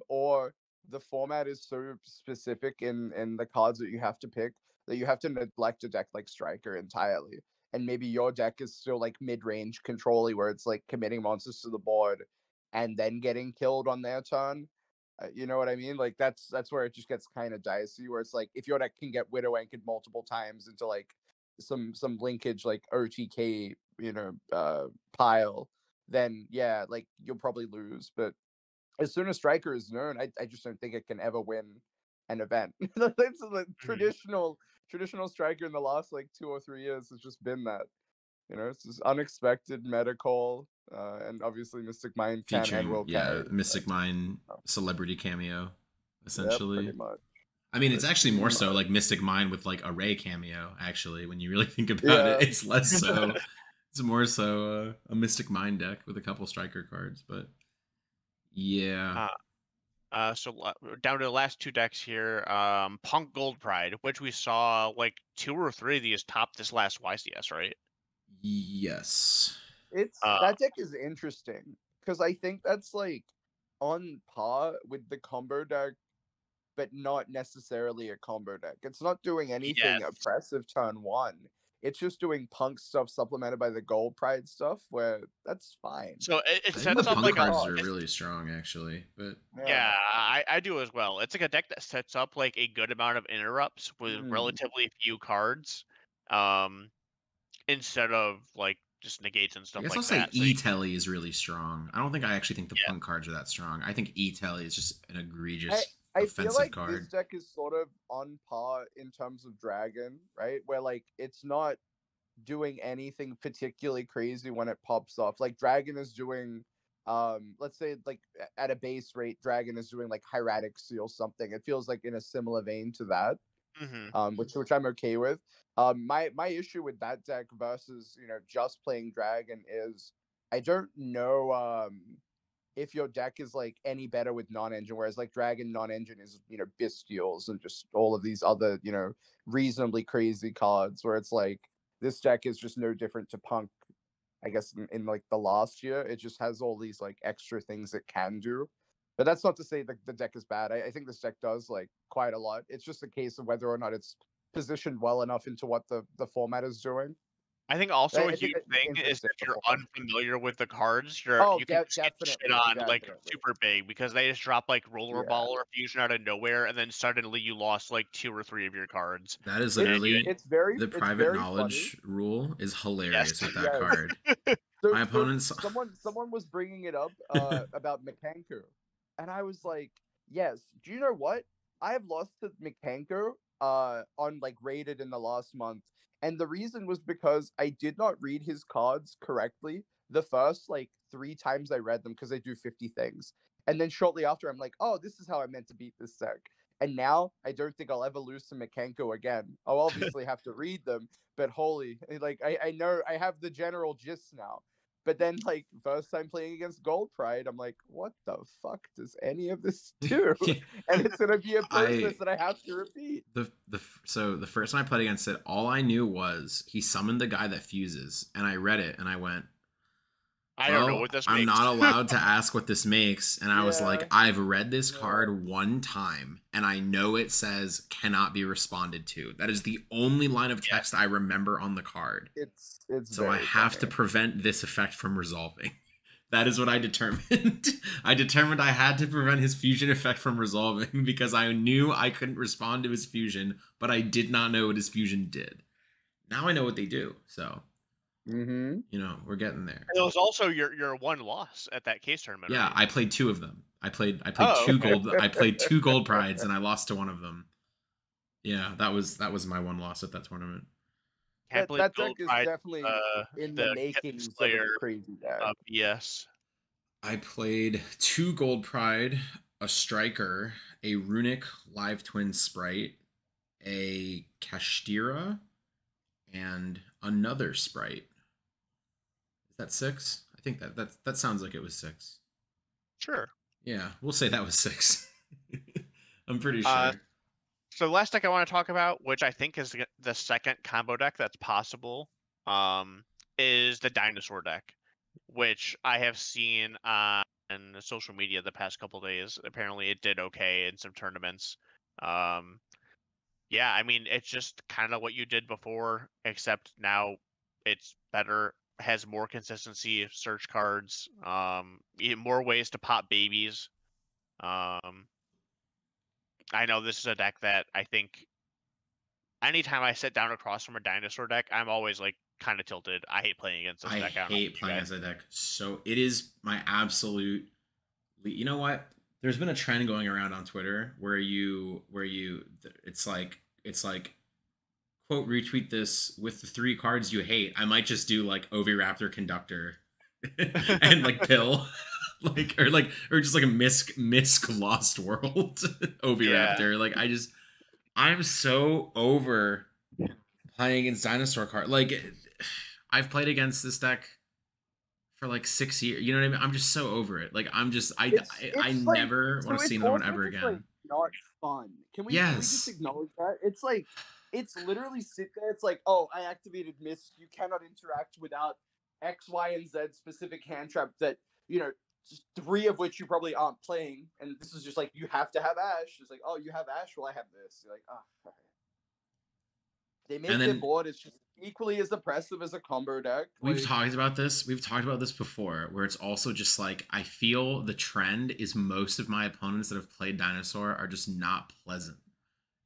or the format is so specific in the cards that you have to pick that you have to neglect a deck like Striker entirely, and maybe your deck is still like mid-range control-y, where it's like committing monsters to the board and then getting killed on their turn. You know what I mean? Like that's where it just gets kind of dicey. Where it's like if your deck can get Widow Anchored multiple times into like some linkage like OTK, you know, pile, then yeah, like you'll probably lose. But as soon as Striker is known, I just don't think it can ever win an event. That's the traditional Striker in the last like 2 or 3 years has just been that. You know, it's this unexpected meta call, and obviously Mystic Mind can and Featuring, will carry. Mystic Mine celebrity cameo, Yep, essentially. pretty much. I mean, it's actually more so like Mystic Mine with like Array cameo, actually, when you really think about it. It's less so. It's more so a Mystic Mine deck with a couple striker cards, but yeah. So down to the last 2 decks here, Punk Gold Pride, which we saw like 2 or 3 of these top this last YCS, right? Yes. It's that deck is interesting because I think that's like on par with the combo deck, but not necessarily a combo deck. It's not doing anything Yes. oppressive turn 1. It's just doing punk stuff supplemented by the gold pride stuff, where that's fine. So it I think sets the up punk like cards are really strong, actually. But yeah, I do as well. It's like a deck that sets up like a good amount of interrupts with relatively few cards, instead of like just negates and I stuff guess like I'll say that. So E-Telly is really strong. I don't think I actually think the punk cards are that strong. I think E-Telly is just an egregious I offensive feel like card. this deck is sort of on par in terms of Dragon, right? Where like it's not doing anything particularly crazy when it pops off. Like Dragon is doing, let's say like at a base rate, Dragon is doing like Hieratic Seal something. It feels like in a similar vein to that, which I'm okay with. My issue with that deck versus just playing Dragon is I don't know if your deck is like any better with non-engine, whereas like Dragon non-engine is Bestials and just all of these other reasonably crazy cards, where it's like this deck is just no different to Punk, I guess, in like the last year. It just has all these like extra things it can do. But that's not to say that the deck is bad. I think this deck does like quite a lot. It's just a case of whether or not it's positioned well enough into what the format is doing. I think also I a think huge thing is interesting if you're before. unfamiliar with the cards, you can just get shit on like super big, because they just drop like Rollerball or Fusion out of nowhere, and then suddenly you lost like 2 or 3 of your cards. That is literally the private very knowledge funny. rule is hilarious with that Yes. card. My opponents. Someone was bringing it up about Mekanku, and I was like, Yes. Do you know what? I have lost to Mikanko on like rated in the last month. And the reason was because I did not read his cards correctly the first like 3 times I read them because they do 50 things. And then shortly after I'm like, oh, this is how I meant to beat this deck. And now I don't think I'll ever lose to Mikanko again. I'll obviously have to read them, but holy, like I know I have the general gist now. But then, like, first time playing against Gold Pride, I'm like, what the fuck does any of this do? And it's gonna be a process that I have to repeat. So the first time I played against it, all I knew was he summoned the guy that fuses, and I read it, and I went, I don't know what this makes. I'm not allowed to ask what this makes. And I was Yeah. like, I've read this card one time, and I know it says cannot be responded to. That is the only line of text I remember on the card. It's so I have to prevent this effect from resolving. That is what I determined. I determined I had to prevent his fusion effect from resolving because I knew I couldn't respond to his fusion, but I did not know what his fusion did. Now I know what they do, so... Mm-hmm. You know, we're getting there. It was also your one loss at that case tournament. Yeah, right? I played 2 of them. I played Oh, two okay. gold. I played 2 gold prides, and I lost to one of them. Yeah, that was my one loss at that tournament. Can't believe That deck Gold is Pride, definitely in the makings of a player crazy deck. Yes. I played 2 gold pride, a striker, a runic live twin sprite, a Kashtira, and another sprite. Is that 6? I think that sounds like it was 6. Sure. Yeah, we'll say that was 6. I'm pretty sure. So the last deck I want to talk about, which I think is the second combo deck that's possible, is the Dinosaur deck, which I have seen on social media the past couple days. Apparently, it did okay in some tournaments. Yeah, I mean, it's just kind of what you did before, except now it's better, has more consistency, search cards, more ways to pop babies. I know this is a deck that I think anytime I sit down across from a Dinosaur deck, I'm always like kind of tilted. I hate playing against this deck. I hate playing against that deck. So it is my absolute. You know what? There's been a trend going around on Twitter where it's like quote retweet this with the 3 cards you hate. I might just do like Oviraptor Conductor and like Pill. or just like a Misk Lost World Oviraptor. Yeah. Like I'm so over playing against Dinosaur card. Like I've played against this deck for like 6 years. You know what I mean? I'm just so over it. Like I never want to see another one ever again. Like, not fun. Can we just acknowledge that? It's like it's literally sit there. It's like, oh, I activated Mist. You cannot interact without X, Y, and Z specific hand traps that, you know, just 3 of which you probably aren't playing. And this is just like, you have to have Ash. It's like, oh, you have Ash? Well, I have this. You're like, oh, okay. They make their board. It's just equally as oppressive as a combo deck. We've talked about this. We've talked about this before, where it's also just like, I feel the trend is most of my opponents that have played Dinosaur are just not pleasant.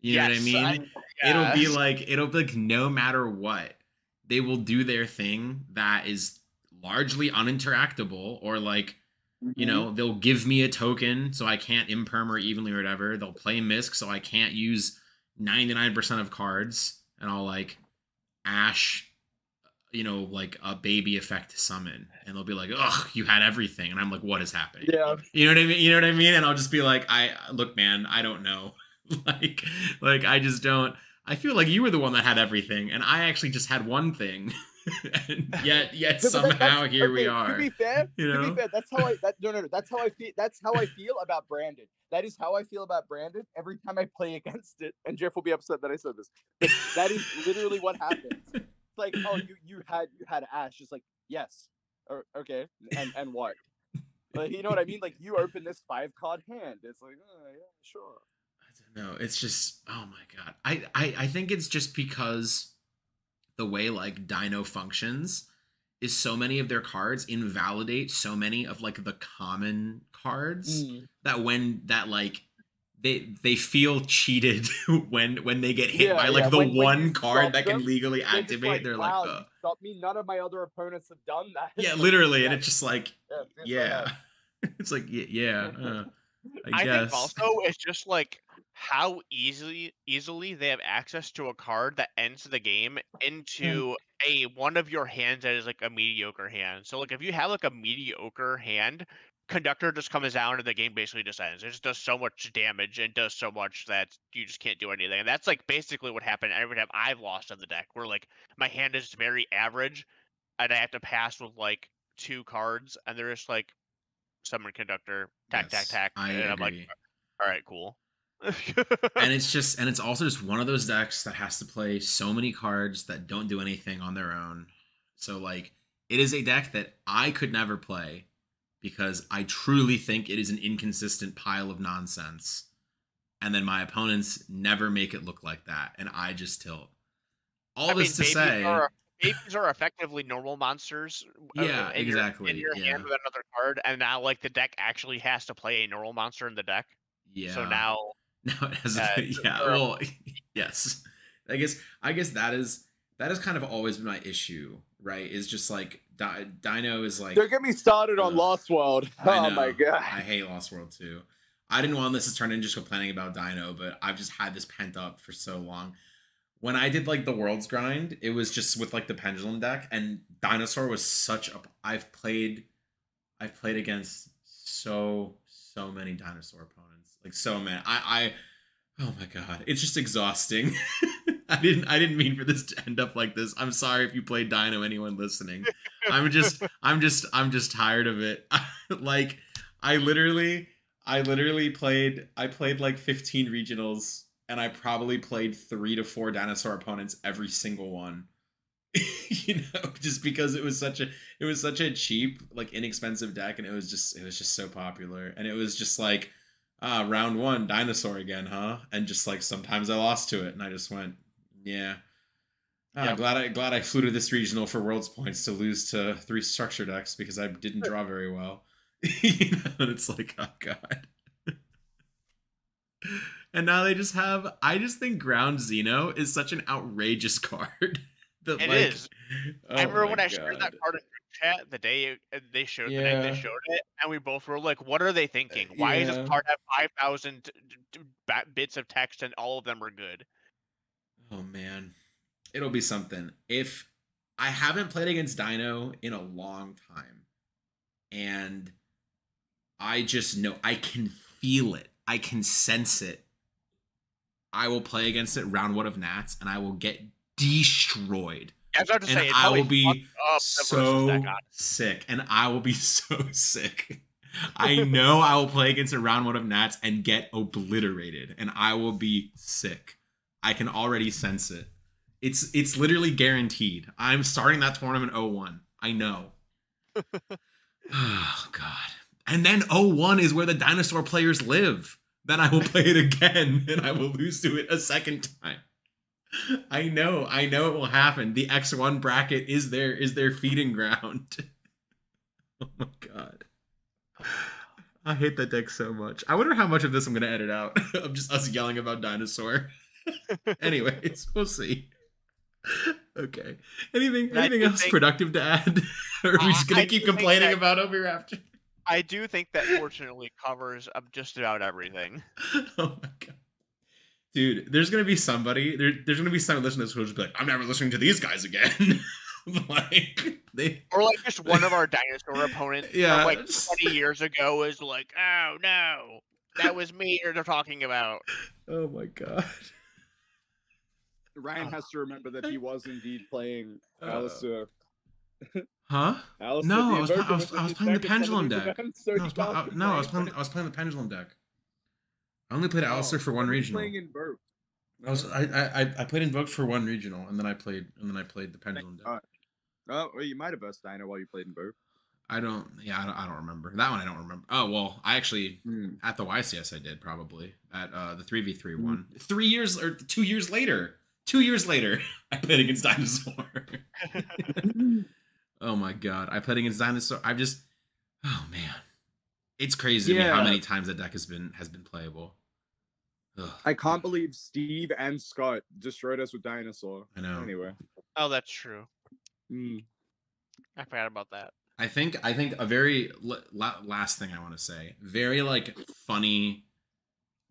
You know what I mean? It'll be like no matter what, they will do their thing that is largely uninteractable, or like, you know, they'll give me a token so I can't imperm or evenly or whatever. They'll play Misk so I can't use 99% of cards, and I'll like Ash, you know, like a baby effect to summon, and they'll be like, ugh, you had everything, and I'm like, what is happening? Yeah. You know what I mean? You know what I mean? And I'll just be like, look, man, I don't know. like I just don't. I feel like you were the one that had everything, and I actually just had one thing. And yet somehow here we are. To be fair, that's how I that's how I feel. That's how I feel about Brandon. That is how I feel about Brandon every time I play against it. And Jeff will be upset that I said this. But that is literally what happens. It's like, oh, you had Ash. It's like, yes, or okay, and what? Like, you know what I mean? Like, you open this 5-card hand. It's like, oh yeah, sure. I don't know. It's just, oh my god. I think it's just because the way like Dino functions is so many of their cards invalidate so many of like the common cards that when that like they feel cheated when they get hit by like the one card that can legally activate. They're wow, like, stop me. None of my other opponents have done that. Yeah, literally, and it's just like, yeah. It's like, yeah. I think guess. also it's just like how easily they have access to a card that ends the game into a one of your hands that is like a mediocre hand. So like if you have like a mediocre hand, conductor just comes down and the game basically just ends. It just does so much damage and does so much that you just can't do anything. And that's like basically what happened every time I've lost on the deck, where like my hand is very average and I have to pass with like 2 cards and they're just like summon conductor, tack, tack, Yes, tack, I and I'm like, agree. all right, cool. And it's also just one of those decks that has to play so many cards that don't do anything on their own. So like it is a deck that I could never play because I truly think it is an inconsistent pile of nonsense. And then my opponents never make it look like that, and I just tilt. All this to say, babies are effectively normal monsters. Yeah, in exactly. your hand with another card, and now like the deck actually has to play a normal monster in the deck. Yeah. So now it has yeah. Well, yes. I guess that is kind of always been my issue, right? Is just like Dino is like. Don't get me started on Lost World. Oh my god, I hate Lost World too. I didn't want this to turn into just complaining about Dino, but I've just had this pent up for so long. When I did like the Worlds grind, it was just with like the Pendulum deck, and Dinosaur was such a. I've played against so many Dinosaur opponents, like so many. Oh my god, it's just exhausting. I didn't mean for this to end up like this. I'm sorry if you played Dino, anyone listening. I'm just tired of it. Like I literally played like 15 regionals, and I probably played 3 to 4 Dinosaur opponents every single one. Just because it was such a cheap, like inexpensive deck, and it was just so popular, and it was just like round 1 Dinosaur again, huh? And just like sometimes I lost to it, and I just went, yeah. Yep. Glad I flew to this regional for Worlds points to lose to 3 structure decks because I didn't draw very well. And it's like, oh god. And now they just have. I just think Ground Xeno is such an outrageous card. It is. I remember when I shared that card in chat the day they showed the night they showed it, and we both were like, "What are they thinking? Why does this card have 5,000 bits of text and all of them are good?" Oh man, it'll be something. If I haven't played against Dino in a long time, and I just know I can feel it, I can sense it. I will play against it round 1 of Nats, and I will get destroyed. I was about to say, I will be so sick, and I will be so sick. I know I will play against a round 1 of Nats and get obliterated, and I will be sick. I can already sense it. It's literally guaranteed. I'm starting that tournament 0-1. I know. Oh god. And then 0-1 is where the Dinosaur players live. Then I will play it again, and I will lose to it a second time. I know it will happen. The X1 bracket is their feeding ground. Oh my god. I hate that deck so much. I wonder how much of this I'm going to edit out of just us yelling about Dinosaur. Anyways, we'll see. Okay. Anything else productive to add? Or are we just going to keep complaining about Overraptor? I do think that fortunately covers just about everything. Oh my god. Dude, there's gonna be somebody. There's gonna be some listeners who'll just be like, "I'm never listening to these guys again." Or like just one of our Dinosaur opponents from like 20 years ago is like, "Oh no, that was me." They're talking about. Oh my god. Ryan has to remember that he was indeed playing Alistair. Huh? Alistair, no, I was playing the Pendulum deck. I was playing the Pendulum deck. I only played Alistair for 1 regional. Playing Invoked. I played Invoked for 1 regional, and then I played the Pendulum deck. Oh, well, you might have burst Dino while you played Invoked. I don't remember that one. I don't remember. Oh well, I actually at the YCS I did probably at the 3v3 one. 3 years or 2 years later. 2 years later, I played against Dinosaur. Oh my god, I played against Dinosaur. Oh man, it's crazy to me how many times that deck has been playable. Ugh. I can't believe Steve and Scott destroyed us with Dinosaur. I know. Anyway. Oh, that's true. I forgot about that. I think a very last thing I want to say, very like funny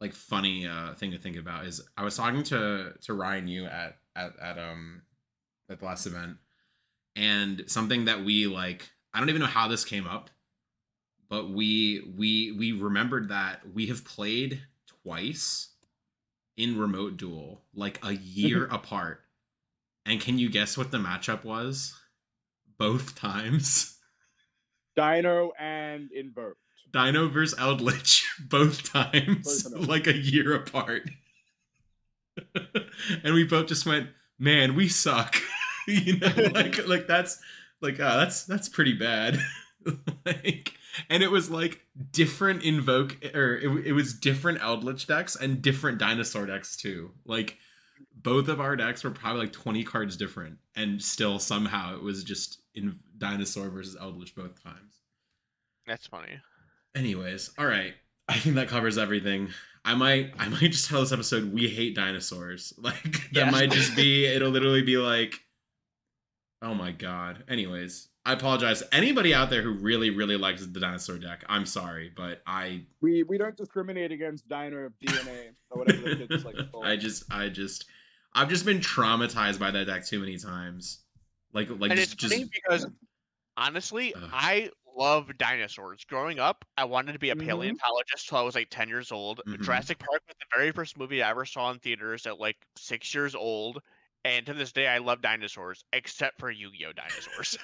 thing to think about is I was talking to Ryan Yu at the last event, and something that we like, I don't even know how this came up, but we remembered that we have played twice in remote duel, like a year apart. And can you guess what the matchup was? Both times. Dino and Invert. Dino versus Eldritch, both times, like a year apart. And we both just went, man, we suck. You know, like that's pretty bad. Like, and it was like different Invoke, or it was different Eldritch decks and different Dinosaur decks too. Like both of our decks were probably like 20 cards different, and still somehow it was just in Dinosaur versus Eldritch both times. That's funny. Anyways, all right. I think that covers everything. I might just tell this episode we hate dinosaurs. Like that might just be, it'll literally be like, oh my god. Anyways, I apologize. Anybody out there who really, really likes the dinosaur deck, I'm sorry, but we don't discriminate against Dino DNA or whatever the kids like to call it. I've just been traumatized by that deck too many times. Like and it's funny because honestly, I love dinosaurs. Growing up, I wanted to be a paleontologist till I was like 10 years old. Jurassic Park was the very first movie I ever saw in theaters at like 6 years old. And to this day, I love dinosaurs, except for Yu-Gi-Oh! Dinosaurs.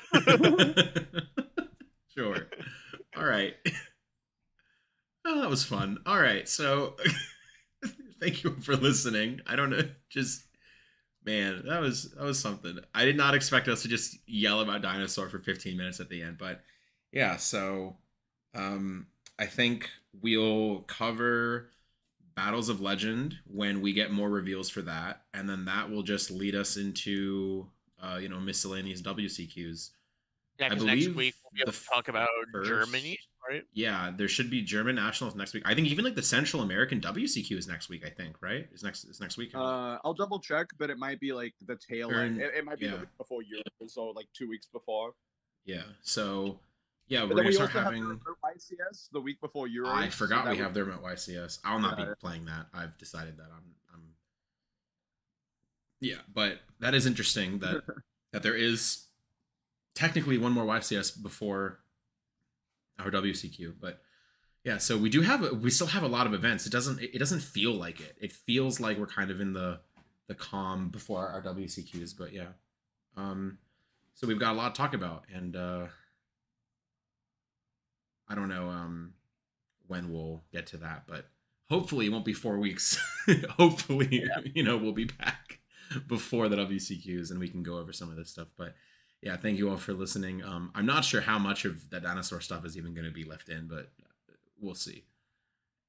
Sure. All right. Oh, that was fun. All right. So thank you for listening. I don't know. Just, man, that was something. I did not expect us to just yell about dinosaur for 15 minutes at the end. But yeah, so I think we'll cover Battles of Legend when we get more reveals for that, and then that will just lead us into miscellaneous WCQs. Yeah, because next week we'll be able to talk about Germany, right? Yeah, there should be German nationals next week. I think even like the Central American WCQ is next week. I think, right? Is next week? I'll double check, but it might be like the tail end. It might be the week before Euros, so like 2 weeks before. Yeah. So. Yeah, but we're gonna start having YCS the week before Euros. I forgot we have the remote YCS. I'll not be playing that. I've decided that I'm. Yeah, but that is interesting that that there is technically one more YCS before our WCQ. But yeah, so we still have a lot of events. It doesn't feel like it. It feels like we're kind of in the calm before our WCQs. But yeah, so we've got a lot to talk about, and I don't know when we'll get to that, but hopefully it won't be 4 weeks. Hopefully, we'll be back before the WCQs and we can go over some of this stuff. But yeah, thank you all for listening. I'm not sure how much of the dinosaur stuff is even going to be left in, but we'll see.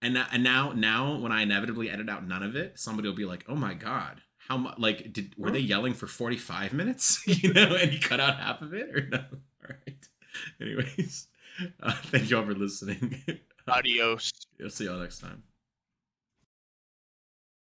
And now when I inevitably edit out none of it, somebody will be like, "Oh my god, how much? Like, were they yelling for 45 minutes? And you cut out half of it, or no?" All right. Anyways. Thank you all for listening. Adios. I'll see y'all next time.